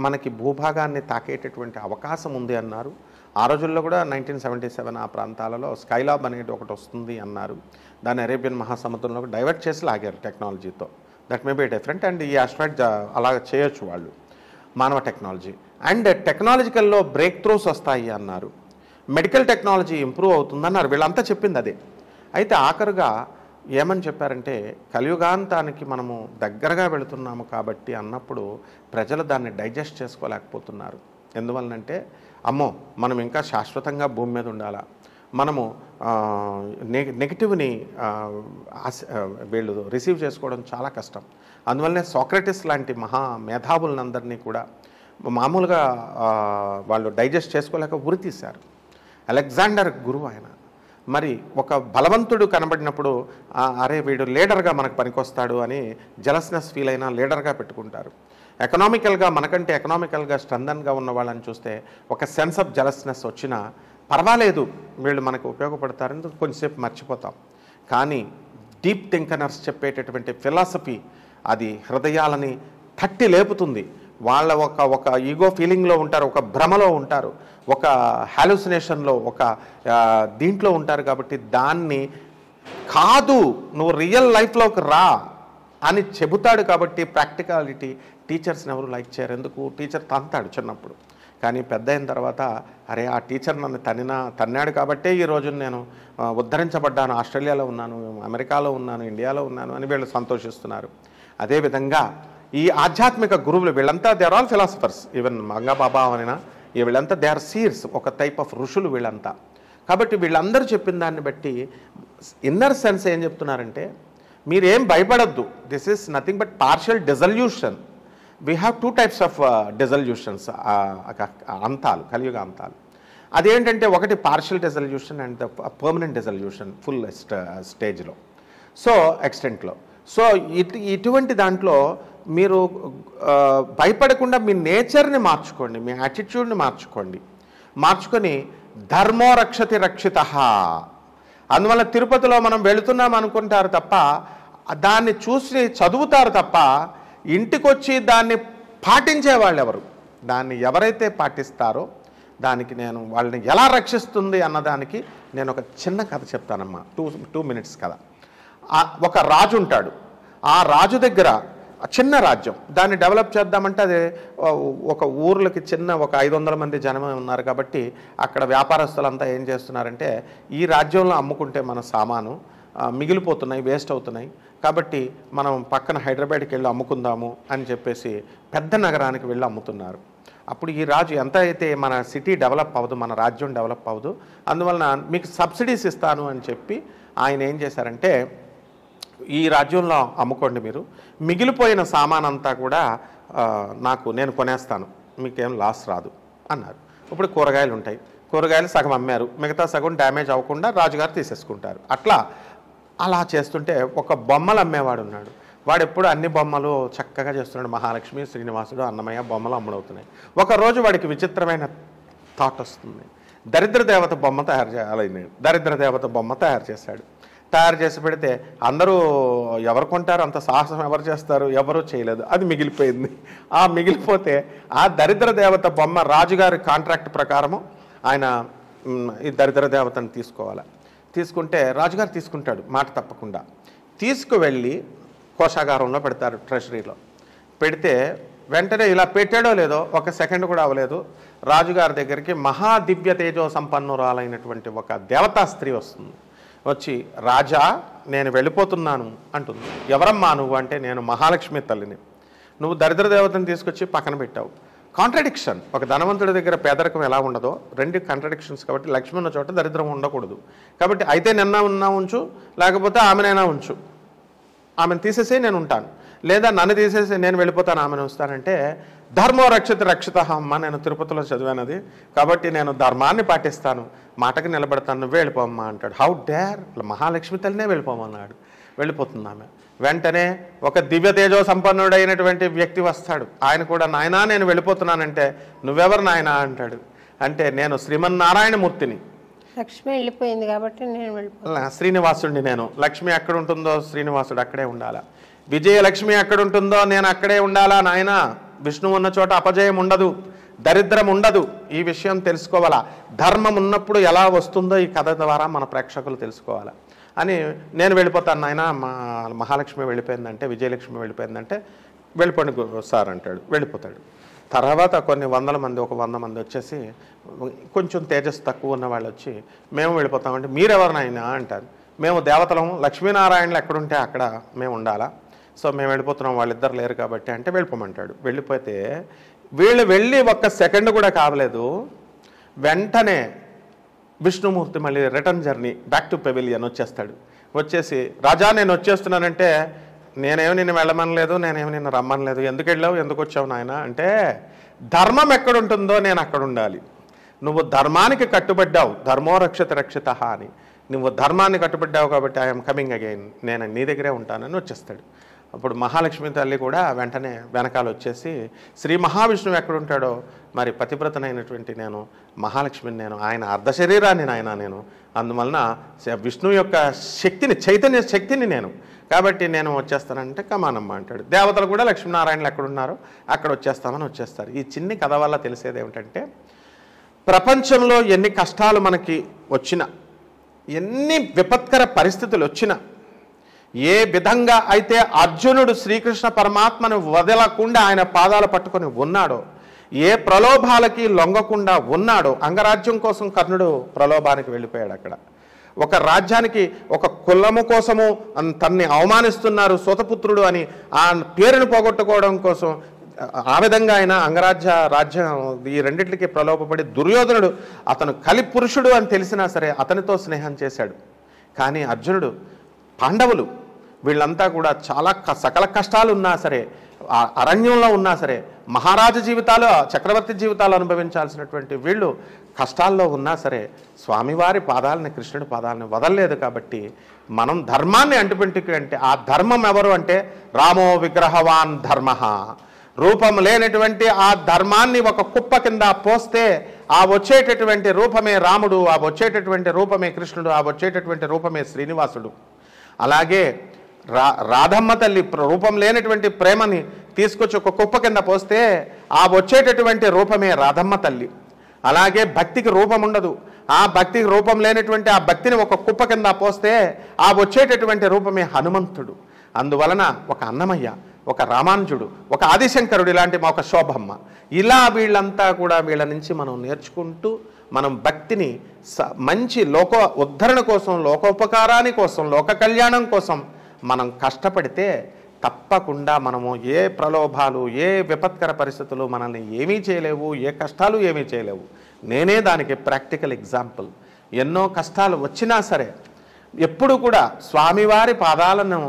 మనకి భూభాగాన్ని తాకేటటువంటి అవకాశం ఉంది అన్నారు. ఆ రోజుల్లో కూడా 1977 ఆ ప్రాంతాలలో స్కైలాబ్ అనేది ఒకటి వస్తుంది అన్నారు. దాన్ని అరేబియన్ మహాసముద్రంలో డైవర్ట్ చేసి లాగారు టెక్నాలజీతో. That may be different. And ఈ ఆస్ట్రాయిడ్ అలా చేయొచ్చు వాళ్ళు, మానవ టెక్నాలజీ. అండ్ టెక్నాలజికల్లో బ్రేక్ త్రూస్ వస్తాయి అన్నారు. మెడికల్ టెక్నాలజీ ఇంప్రూవ్ అవుతుందన్నారు. వీళ్ళంతా చెప్పింది అదే. అయితే ఆఖరుగా ఏమని చెప్పారంటే కలియుగాంతానికి మనము దగ్గరగా వెళుతున్నాము కాబట్టి అన్నప్పుడు ప్రజలు దాన్ని డైజెస్ట్ చేసుకోలేకపోతున్నారు. ఎందువలనంటే అమ్మో మనం ఇంకా శాశ్వతంగా భూమి మీద ఉండాలా, మనము నెగిటివ్ని వీళ్ళు రిసీవ్ చేసుకోవడం చాలా కష్టం. అందువల్లనే సోక్రటిస్ లాంటి మహా మేధావులందరినీ కూడా మామూలుగా వాళ్ళు డైజెస్ట్ చేసుకోలేక ఉరి తీశారు. అలెగ్జాండర్ గురువు ఆయన. మరి ఒక బలవంతుడు కనబడినప్పుడు అరే వీడు లీడర్గా మనకు పనికొస్తాడు అని జలస్నెస్ ఫీల్ అయినా లీడర్గా పెట్టుకుంటారు. ఎకనామికల్గా మనకంటే ఎకనామికల్గా స్ట్రెంథన్గా ఉన్న వాళ్ళని చూస్తే ఒక సెన్స్ ఆఫ్ జలస్నెస్ వచ్చినా పర్వాలేదు, వీళ్ళు మనకు ఉపయోగపడతారని కొంచెంసేపు మర్చిపోతాం. కానీ డీప్ థింకనర్స్ చెప్పేటటువంటి ఫిలాసఫీ అది హృదయాలని తట్టి లేపుతుంది. వాళ్ళ ఒక ఈగో ఫీలింగ్లో ఉంటారు, ఒక భ్రమలో ఉంటారు, ఒక హాలుసినేషన్లో, ఒక దీంట్లో ఉంటారు. కాబట్టి దాన్ని కాదు నువ్వు రియల్ లైఫ్లోకి రా అని చెబుతాడు. కాబట్టి ప్రాక్టికాలిటీ టీచర్స్ని ఎవరు లైక్ చేయరు. ఎందుకు? టీచర్ తంతాడు చిన్నప్పుడు. కానీ పెద్ద అయిన తర్వాత అరే ఆ టీచర్ నన్ను తన్నాడు కాబట్టే ఈ రోజు నేను ఉద్ధరించబడ్డాను, ఆస్ట్రేలియాలో ఉన్నాను, అమెరికాలో ఉన్నాను, ఇండియాలో ఉన్నాను అని వీళ్ళు సంతోషిస్తున్నారు. అదేవిధంగా ఈ ఆధ్యాత్మిక గురువులు వీళ్ళంతా they are all philosophers. Even Vanga Baba అనినా వీళ్ళంతా దే ఆర్ సీర్స్, ఒక టైప్ ఆఫ్ ఋషులు వీళ్ళంతా. కాబట్టి వీళ్ళందరూ చెప్పిన దాన్ని బట్టి ఇన్నర్ సెన్స్ ఏం చెప్తున్నారంటే, మీరేం భయపడద్దు, this is nothing but partial dissolution. We have 2 types of dissolutions, అంతాలు, కలియుగ అంతాలు. అదేంటంటే ఒకటి partial dissolution and the permanent dissolution full స్టేజ్లో, సో ఎక్స్టెంట్లో. సో ఇటువంటి దాంట్లో మీరు భయపడకుండా మీ నేచర్ని మార్చుకోండి, మీ యాటిట్యూడ్ని మార్చుకొని ధర్మో రక్షతి రక్షిత. అందువల్ల తిరుపతిలో మనం వెళుతున్నాం అనుకుంటారు తప్ప, దాన్ని చూసి చదువుతారు తప్ప ఇంటికొచ్చి దాన్ని పాటించే వాళ్ళు ఎవరు? దాన్ని ఎవరైతే పాటిస్తారో దానికి నేను వాళ్ళని ఎలా రక్షిస్తుంది అన్నదానికి నేను ఒక చిన్న కథ చెప్తానమ్మా. 2 minutes కథ. ఒక రాజు ఉంటాడు. ఆ రాజు దగ్గర చిన్న రాజ్యం, దాన్ని డెవలప్ చేద్దామంటే అది ఒక ఊర్లకి చిన్న ఒక 500 మంది జనమే ఉన్నారు కాబట్టి అక్కడ వ్యాపారస్తులంతా ఏం చేస్తున్నారంటే, ఈ రాజ్యంలో అమ్ముకుంటే మన సామాను మిగిలిపోతున్నాయి, వేస్ట్ అవుతున్నాయి, కాబట్టి మనం పక్కన హైదరాబాద్కి వెళ్ళి అమ్ముకుందాము అని చెప్పేసి పెద్ద నగరానికి వెళ్ళి అమ్ముతున్నారు. అప్పుడు ఈ రాజు ఎంత అయితే మన సిటీ డెవలప్ అవ్వదు, మన రాజ్యం డెవలప్ అవ్వదు, అందువలన మీకు సబ్సిడీస్ ఇస్తాను అని చెప్పి ఆయన ఏం చేశారంటే, ఈ రాజ్యంలో అమ్ముకోండి, మీరు మిగిలిపోయిన సామాన్ అంతా కూడా నేను కొనేస్తాను, మీకేం లాస్ రాదు అన్నారు. ఇప్పుడు కూరగాయలు ఉంటాయి, కూరగాయలు సగం అమ్మారు, మిగతా సగం డ్యామేజ్ అవ్వకుండా రాజుగారు తీసేసుకుంటారు. అలా చేస్తుంటే ఒక బొమ్మలు అమ్మేవాడు ఉన్నాడు. వాడు ఎప్పుడు అన్ని బొమ్మలు చక్కగా చేస్తున్నాడు, మహాలక్ష్మి, శ్రీనివాసుడు, అన్నమయ్య బొమ్మలు అమ్ముడవుతున్నాయి. ఒకరోజు వాడికి విచిత్రమైన థాట్ వస్తుంది, దరిద్ర దేవత బొమ్మ తయారు చేయాలని. దరిద్ర దేవత బొమ్మ తయారు చేసి పెడితే అందరూ ఎవరు కొంటారు, అంత సాహసం ఎవరు చేస్తారు? ఎవరూ చేయలేదు. అది మిగిలిపోయింది. మిగిలిపోతే ఆ దరిద్ర దేవత బొమ్మ రాజుగారి కాంట్రాక్ట్ ప్రకారము ఆయన ఈ దరిద్ర దేవతను తీసుకుంటే రాజుగారు తీసుకుంటాడు మాట తప్పకుండా. తీసుకువెళ్ళి కోశాగారంలో పెడతారు, ట్రెషరీలో పెడితే వెంటనే ఇలా పెట్టాడో లేదో 1 సెకండ్ కూడా అవ్వలేదు, రాజుగారి దగ్గరికి మహాదివ్య తేజో సంపన్నురాలైనటువంటి ఒక దేవతా స్త్రీ వస్తుంది. వచ్చి, రాజా నేను వెళ్ళిపోతున్నాను అంటుంది. ఎవరమ్మా నువ్వు అంటే, నేను మహాలక్ష్మి తల్లిని. నువ్వు దరిద్ర దేవతను తీసుకొచ్చి పక్కన పెట్టావు. కాంట్రడిక్షన్. ఒక ధనవంతుడి దగ్గర పేదరికం ఎలా ఉండదో, 2 కాంట్రడిక్షన్స్. కాబట్టి లక్ష్మి ఉన్న చోట దరిద్రం ఉండకూడదు. కాబట్టి అయితే ఉన్నా ఉంచు, లేకపోతే ఆమెనైనా ఉంచు, ఆమెను తీసేసి నేను ఉంటాను, లేదా నన్ను తీసేసి నేను వెళ్ళిపోతాను, ఆమెను వస్తానంటే, ధర్మో రక్షిత అమ్మ, నేను తిరుపతిలో చదివానది కాబట్టి నేను ధర్మాన్ని పాటిస్తాను, మాటకి నిలబడతాను, నువ్వే వెళ్ళిపోమ్మా అంటాడు. How dare! మహాలక్ష్మి తల్లినే వెళ్ళిపోమన్నాడు. వెళ్ళిపోతుంది ఆమె. వెంటనే ఒక దివ్య తేజో సంపన్నుడైనటువంటి వ్యక్తి వస్తాడు. ఆయన కూడా, నాయనా నేను వెళ్ళిపోతున్నానంటే, నువ్వెవరు నాయనా అంటాడు. అంటే, నేను శ్రీమన్నారాయణమూర్తిని. లక్ష్మి వెళ్ళిపోయింది కాబట్టి నేను వెళ్ళిపోతాను. శ్రీనివాసుడిని నేను. లక్ష్మి ఎక్కడ ఉంటుందో శ్రీనివాసుడు అక్కడే ఉండాలా. విజయలక్ష్మి ఎక్కడ ఉంటుందో నేను అక్కడే ఉండాలా నాయన. విష్ణువు ఉన్న చోట అపజయం ఉండదు, దరిద్రం ఉండదు. ఈ విషయం తెలుసుకోవాలా. ధర్మం ఉన్నప్పుడు ఎలా వస్తుందో ఈ కథ ద్వారా మన ప్రేక్షకులు తెలుసుకోవాలా అని, నేను వెళ్ళిపోతాను నాయన, మహాలక్ష్మి వెళ్ళిపోయిందంటే, విజయలక్ష్మి వెళ్ళిపోయిందంటే, వెళ్ళిపోండి సార్ అంటాడు. వెళ్ళిపోతాడు. తర్వాత కొన్ని 100 మంది, ఒక 100 మంది వచ్చేసి, కొంచెం తేజస్సు తక్కువ ఉన్న వాళ్ళు వచ్చి, మేము వెళ్ళిపోతామంటే, మీరెవరినైనా అంటారు. మేము దేవతలం, లక్ష్మీనారాయణలు ఎక్కడుంటే అక్కడ మేము ఉండాలా, సో మేము వెళ్ళిపోతున్నాం, వాళ్ళిద్దరు లేరు కాబట్టి అంటే వెళ్ళిపోమంటాడు. వెళ్ళిపోతే వీళ్ళు వెళ్ళి 1 సెకండ్ కూడా కావలేదు, వెంటనే విష్ణుమూర్తి మళ్ళీ return journey back to pavilion వచ్చేస్తాడు. వచ్చేసి, రాజా నేను వచ్చేస్తున్నానంటే, నేనేమి నిన్ను వెళ్ళమనలేదు, నేనేమి నిన్ను రమ్మనలేదు, ఎందుకు వెళ్ళావు, ఎందుకు వచ్చావు నాయన అంటే, ధర్మం ఎక్కడుంటుందో నేను అక్కడ ఉండాలి, నువ్వు ధర్మానికి కట్టుబడ్డావు, ధర్మో రక్షిత అని, నువ్వు ధర్మాన్ని కట్టుబడ్డావు కాబట్టి ఐఎమ్ కమింగ్ అగైన్, నేను నీ దగ్గరే ఉంటానని వచ్చేస్తాడు. అప్పుడు మహాలక్ష్మి తల్లి కూడా వెంటనే వెనకాల వచ్చేసి, శ్రీ మహావిష్ణువు ఎక్కడుంటాడో, మరి పతివ్రతనైనటువంటి నేను మహాలక్ష్మిని, నేను ఆయన అర్ధశరీరాన్ని నాయన నేను, అందువలన విష్ణువు యొక్క శక్తిని, చైతన్య శక్తిని నేను, కాబట్టి నేను వచ్చేస్తానంటే కమానమ్మ అంటాడు. దేవతలు కూడా లక్ష్మీనారాయణలు ఎక్కడున్నారో అక్కడ వచ్చేస్తామని వచ్చేస్తారు. ఈ చిన్ని కథ వల్ల తెలిసేది ఏమిటంటే, ప్రపంచంలో ఎన్ని కష్టాలు మనకి వచ్చినా, ఎన్ని విపత్కర పరిస్థితులు వచ్చినా, ఏ విధంగా అయితే అర్జునుడు శ్రీకృష్ణ పరమాత్మను వదలకుండా ఆయన పాదాలు పట్టుకొని ఉన్నాడో, ఏ ప్రలోభాలకి లొంగకుండా ఉన్నాడో, అంగరాజ్యం కోసం కర్ణుడు ప్రలోభానికి వెళ్ళిపోయాడు. అక్కడ ఒక రాజ్యానికి, ఒక కులము కోసము తన్ని అవమానిస్తున్నారు సూతపుత్రుడు అని ఆ పేరును పోగొట్టుకోవడం కోసం ఆ విధంగా ఆయన రాజ్యం ఈ రెండిట్లకి ప్రలోభపడి దుర్యోధనుడు అతను కలిపురుషుడు అని తెలిసినా సరే అతనితో స్నేహం చేశాడు. కానీ అర్జునుడు, పాండవులు వీళ్ళంతా కూడా చాలా సకల కష్టాలు ఉన్నా సరే, అరణ్యంలో ఉన్నా సరే, మహారాజు జీవితాలు, చక్రవర్తి జీవితాలు అనుభవించాల్సినటువంటి వీళ్ళు కష్టాల్లో ఉన్నా సరే స్వామివారి పాదాలని, కృష్ణుడి పాదాలని వదలలేదు. కాబట్టి మనం ధర్మాన్ని అంటిపెట్టుకు అంటే ఆ ధర్మం ఎవరు అంటే రామో విగ్రహవాన్ ధర్మ. రూపం లేనటువంటి ఆ ధర్మాన్ని ఒక కుప్ప కింద పోస్తే ఆ వచ్చేటటువంటి రూపమే రాముడు, ఆ వచ్చేటటువంటి రూపమే కృష్ణుడు, ఆ వచ్చేటటువంటి రూపమే శ్రీనివాసుడు. అలాగే రాధమ్మ తల్లి రూపం లేనటువంటి ప్రేమని తీసుకొచ్చి ఒక కుప్ప కింద పోస్తే ఆ వచ్చేటటువంటి రూపమే రాధమ్మ తల్లి. అలాగే భక్తికి రూపం ఉండదు, ఆ భక్తికి రూపం లేనటువంటి ఆ భక్తిని ఒక కుప్ప కింద పోస్తే ఆ వచ్చేటటువంటి రూపమే హనుమంతుడు. అందువలన ఒక అన్నమయ్య, ఒక రామానుజుడు, ఒక ఆదిశంకరుడు, ఇలాంటి ఒక శోభమ్మ, ఇలా వీళ్ళంతా కూడా వీళ్ళ నుంచి మనం నేర్చుకుంటూ మనం భక్తిని మంచి లోక ఉద్ధరణ కోసం, లోకోపకారాని కోసం, లోక కళ్యాణం కోసం మనం కష్టపడితే తప్పకుండా మనము ఏ ప్రలోభాలు, ఏ విపత్కర పరిస్థితులు మనల్ని ఏమీ చేయలేవు, ఏ కష్టాలు ఏమీ చేయలేవు. నేనే దానికి ప్రాక్టికల్ ఎగ్జాంపుల్. ఎన్నో కష్టాలు వచ్చినా సరే ఎప్పుడు కూడా స్వామివారి పాదాలను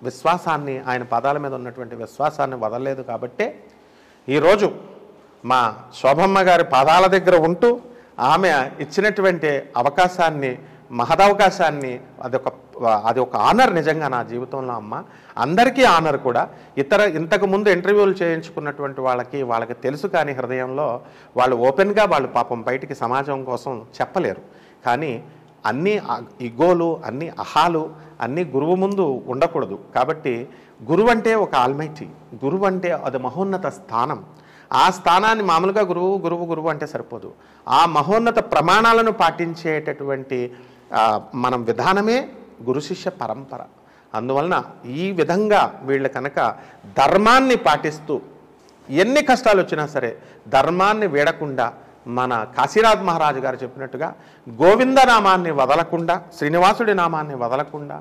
విశ్వాసాన్ని, ఆయన పాదాల మీద ఉన్నటువంటి విశ్వాసాన్ని వదలలేదు. కాబట్టే ఈరోజు మా శోభమ్మ గారి పాదాల దగ్గర ఉంటూ ఆమె ఇచ్చినటువంటి అవకాశాన్ని, మహదవకాశాన్ని, అది ఒక ఆనర్ నిజంగా నా జీవితంలో అమ్మ. అందరికీ ఆనర్ కూడా. ఇంతకుముందు ఇంటర్వ్యూలు చేయించుకున్నటువంటి వాళ్ళకి తెలుసు, కానీ హృదయంలో వాళ్ళు ఓపెన్గా వాళ్ళు పాపం బయటికి సమాజం కోసం చెప్పలేరు. కానీ అన్ని ఇగోలు, అన్ని అహాలు అన్నీ గురువు ముందు ఉండకూడదు. కాబట్టి గురువు అంటే ఒక ఆల్మైటీ, గురువు అంటే అది మహోన్నత స్థానం. ఆ స్థానాన్ని మామూలుగా గురువు అంటే సరిపోదు. ఆ మహోన్నత ప్రమాణాలను పాటించేటటువంటి మనం విధానమే గురు శిష్య పరంపర. అందువలన ఈ విధంగా వీళ్ళు కనుక ధర్మాన్ని పాటిస్తూ ఎన్ని కష్టాలు వచ్చినా సరే ధర్మాన్ని వీడకుండా, మన కాశీనాథ్ మహారాజు గారు చెప్పినట్టుగా గోవింద నామాన్ని వదలకుండా, శ్రీనివాసుడి నామాన్ని వదలకుండా,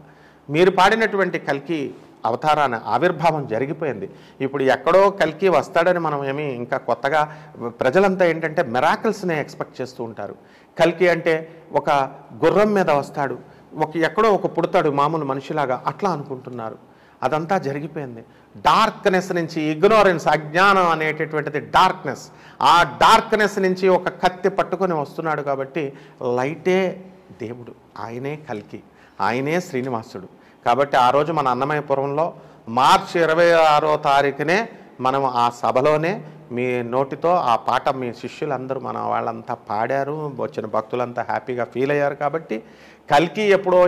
మీరు పాడినటువంటి కల్కి అవతారాన్ని ఆవిర్భావం జరిగిపోయింది. ఇప్పుడు ఎక్కడో కల్కి వస్తాడని మనం ఏమీ ఇంకా కొత్తగా, ప్రజలంతా ఏంటంటే మిరాకిల్స్నే ఎక్స్పెక్ట్ చేస్తూ ఉంటారు. కల్కి అంటే ఒక గుర్రం మీద వస్తాడు, ఎక్కడో ఒక పుడతాడు మామూలు మనిషిలాగా, అట్లా అనుకుంటున్నారు. అదంతా జరిగిపోయింది. డార్క్నెస్ నుంచి, ఇగ్నోరెన్స్, అజ్ఞానం అనేటటువంటిది డార్క్నెస్. ఆ డార్క్నెస్ నుంచి ఒక కత్తి పట్టుకొని వస్తున్నాడు. కాబట్టి లైటే దేవుడు, ఆయనే కల్కి, ఆయనే శ్రీనివాసుడు. కాబట్టి ఆ రోజు మన అన్నమయ్యపురంలో మార్చి 26వ తారీఖునే మనం ఆ సభలోనే మీ నోటితో ఆ పాట మీ శిష్యులందరూ, మన వాళ్ళంతా పాడారు, వచ్చిన భక్తులంతా హ్యాపీగా ఫీల్ అయ్యారు. కాబట్టి కల్కి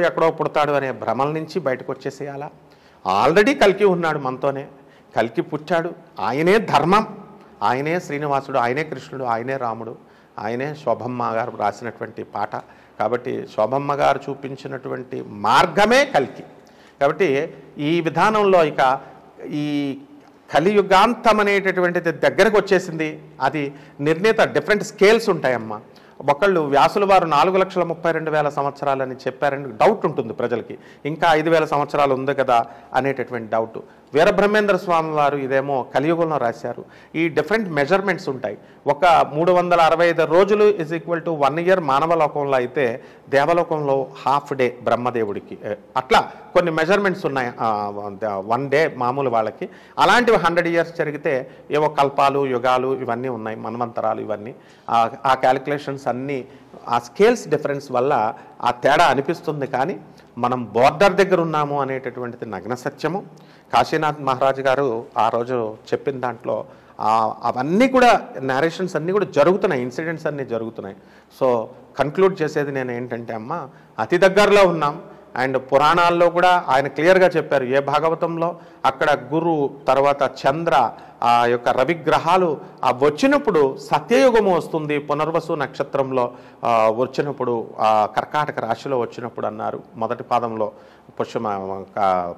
ఎక్కడో పుడతాడు అనే భ్రమల నుంచి బయటకు వచ్చేసేయాలా. ఆల్రెడీ కల్కి ఉన్నాడు మనతోనే, కల్కి పుట్టాడు. ఆయనే ధర్మం, ఆయనే శ్రీనివాసుడు, ఆయనే కృష్ణుడు, ఆయనే రాముడు, ఆయనే శోభమ్మ గారు రాసినటువంటి పాట. కాబట్టి శోభమ్మ గారు చూపించినటువంటి మార్గమే కల్కి. కాబట్టి ఈ విధానంలో ఇక ఈ కలియుగాంతం అనేటటువంటిది దగ్గరకు వచ్చేసింది. అది నిర్ణీత డిఫరెంట్ స్కేల్స్ ఉంటాయమ్మా. ఒకళ్ళు వ్యాసుల వారు 4,32,000 సంవత్సరాలని చెప్పారని డౌట్ ఉంటుంది ప్రజలకి. ఇంకా 5,000 సంవత్సరాలు ఉంది కదా అనేటటువంటి డౌట్. వీరబ్రహ్మేంద్ర స్వామి వారు ఇదేమో కలియుగంలో రాశారు. ఈ డిఫరెంట్ మెజర్మెంట్స్ ఉంటాయి. ఒక 365 రోజులు ఈజ్ ఈక్వల్ టు 1 ఇయర్ మానవ లోకంలో అయితే, దేవలోకంలో హాఫ్ డే బ్రహ్మదేవుడికి. అట్లా కొన్ని మెజర్మెంట్స్ ఉన్నాయి 1 డే మామూలు వాళ్ళకి. అలాంటివి 100 ఇయర్స్ జరిగితే ఏవో కల్పాలు, యుగాలు ఇవన్నీ ఉన్నాయి, మన్వంతరాలు ఇవన్నీ. ఆ క్యాలిక్యులేషన్స్ అన్నీ ఆ స్కేల్స్ డిఫరెన్స్ వల్ల ఆ తేడా అనిపిస్తుంది. కానీ మనం బోర్డర్ దగ్గర ఉన్నాము అనేటటువంటిది నగ్న సత్యము. కాశీనాథ్ మహారాజు గారు ఆ రోజు చెప్పిన దాంట్లో అవన్నీ కూడా నేరేషన్స్ అన్నీ కూడా జరుగుతున్నాయి, ఇన్సిడెంట్స్ అన్నీ జరుగుతున్నాయి. సో కన్క్లూడ్ చేసేది నేను ఏంటంటే అమ్మ, అతి దగ్గరలో ఉన్నాం. అండ్ పురాణాల్లో కూడా ఆయన క్లియర్గా చెప్పారు. ఏ భాగవతంలో అక్కడ గురు, తర్వాత చంద్ర, ఆ యొక్క రవిగ్రహాలు వచ్చినప్పుడు సత్యయుగము వస్తుంది, పునర్వసు నక్షత్రంలో వచ్చినప్పుడు కర్కాటక రాశిలో వచ్చినప్పుడు అన్నారు. మొదటి పాదంలో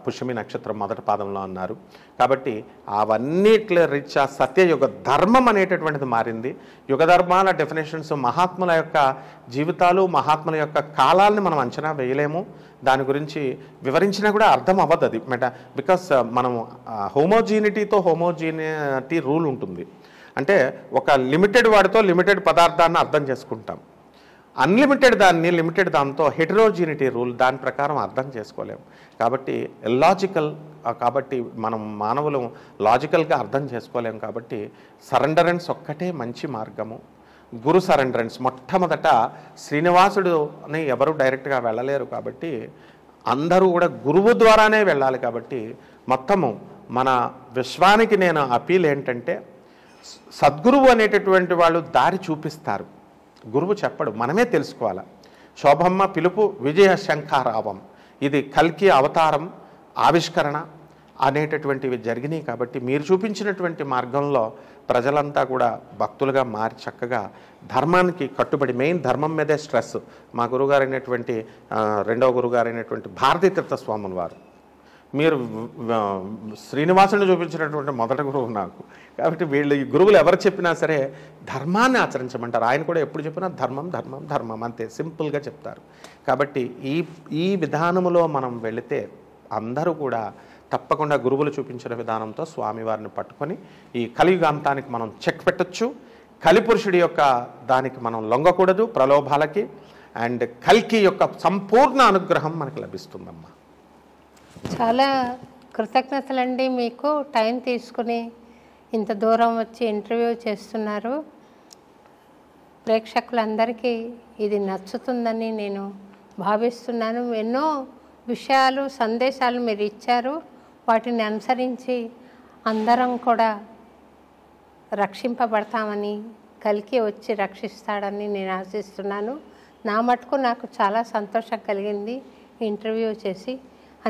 పుష్యమి నక్షత్రం మొదటి పాదంలో అన్నారు. కాబట్టి అవన్నిట్ల రీత్యా సత్యయుగ ధర్మం అనేటటువంటిది మారింది. యుగ ధర్మాల డెఫినేషన్స్, మహాత్ముల యొక్క జీవితాలు, మహాత్ముల యొక్క కాలాలని మనం అంచనా వేయలేము. దాని గురించి వివరించినా కూడా అర్థం అవ్వదు అది బికాస్ మనం హోమోజీనిటీతో హోమోజీనిటీ రూల్ ఉంటుంది. అంటే ఒక లిమిటెడ్ వాడితో లిమిటెడ్ పదార్థాన్ని అర్థం చేసుకుంటాం. అన్లిమిటెడ్ దాన్ని లిమిటెడ్ దాంతో హెటరోజీనిటీ రూల్, దాని ప్రకారం అర్థం చేసుకోలేము. కాబట్టి ఇల్లాజికల్, కాబట్టి మనం మానవులు లాజికల్గా అర్థం చేసుకోలేము. కాబట్టి సరెండరెన్స్ ఒక్కటే మంచి మార్గము. గురు సరెండరెన్స్ మొట్టమొదట శ్రీనివాసుడుని ఎవరు డైరెక్ట్గా వెళ్ళలేరు. కాబట్టి అందరూ కూడా గురువు ద్వారానే వెళ్ళాలి. కాబట్టి మొత్తము మన విశ్వానికి నేను అపీల్ ఏంటంటే, సద్గురువు అనేటటువంటి వాళ్ళు దారి చూపిస్తారు, గురువు చెప్పడు, మనమే తెలుసుకోవాలి. శోభమ్మ పిలుపు విజయ శంఖారావం, ఇది కల్కి అవతారం ఆవిష్కరణ అనేటటువంటివి జరిగినాయి. కాబట్టి మీరు చూపించినటువంటి మార్గంలో ప్రజలంతా కూడా భక్తులుగా మారి చక్కగా ధర్మానికి కట్టుబడి, మెయిన్ ధర్మం మీదే స్ట్రెస్. మా గురుగారు అయినటువంటి రెండవ గురుగారు అయినటువంటి భారతీ తీర్థ స్వాముల వారు, మీరు శ్రీనివాసుని చూపించినటువంటి మొదటి గురువు నాకు. కాబట్టి వీళ్ళు ఈ గురువులు ఎవరు చెప్పినా సరే ధర్మాన్ని ఆచరించమంటారు. ఆయన కూడా ఎప్పుడు చెప్పినా ధర్మం ధర్మం ధర్మం అంతే సింపుల్గా చెప్తారు. కాబట్టి ఈ విధానములో మనం వెళితే అందరూ కూడా తప్పకుండా గురువులు చూపించిన విధానంతో స్వామివారిని పట్టుకొని ఈ కలియుగాంతానికి మనం చెక్ పెట్టచ్చు. కలిపురుషుడి యొక్క దానికి మనం లొంగకూడదు ప్రలోభాలకి. అండ్ కల్కి యొక్క సంపూర్ణ అనుగ్రహం మనకు లభిస్తుందమ్మా. చాలా కృతజ్ఞతలండి మీకు. టైం తీసుకుని ఇంత దూరం వచ్చి ఇంటర్వ్యూ చేస్తున్నారు. ప్రేక్షకులందరికీ ఇది నచ్చుతుందని నేను భావిస్తున్నాను. ఎన్నో విషయాలు, సందేశాలు మీరు ఇచ్చారు. వాటిని అనుసరించి అందరం కూడా రక్షింపబడతామని, కలికి వచ్చి రక్షిస్తాడని నేను ఆశిస్తున్నాను. నా మటుకు నాకు చాలా సంతోషం కలిగింది ఇంటర్వ్యూ చేసి.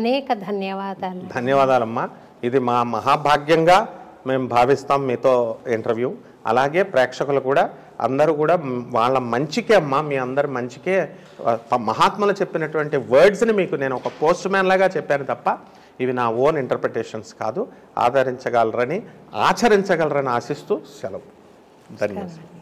అనేక ధన్యవాదాలు. ధన్యవాదాలమ్మా. ఇది మా మహాభాగ్యంగా మేము భావిస్తాం మీతో ఇంటర్వ్యూ. అలాగే ప్రేక్షకులు కూడా అందరూ కూడా వాళ్ళ మంచికే అమ్మా, మీ అందరి మంచికే మహాత్ములు చెప్పినటువంటి వర్డ్స్ని మీకు నేను ఒక పోస్ట్ మ్యాన్ లాగా చెప్పాను తప్ప ఇవి నా ఓన్ ఇంటర్ప్రిటేషన్స్ కాదు. ఆచరించగలరని ఆశిస్తూ సెలవు. ధన్యవాదాలు.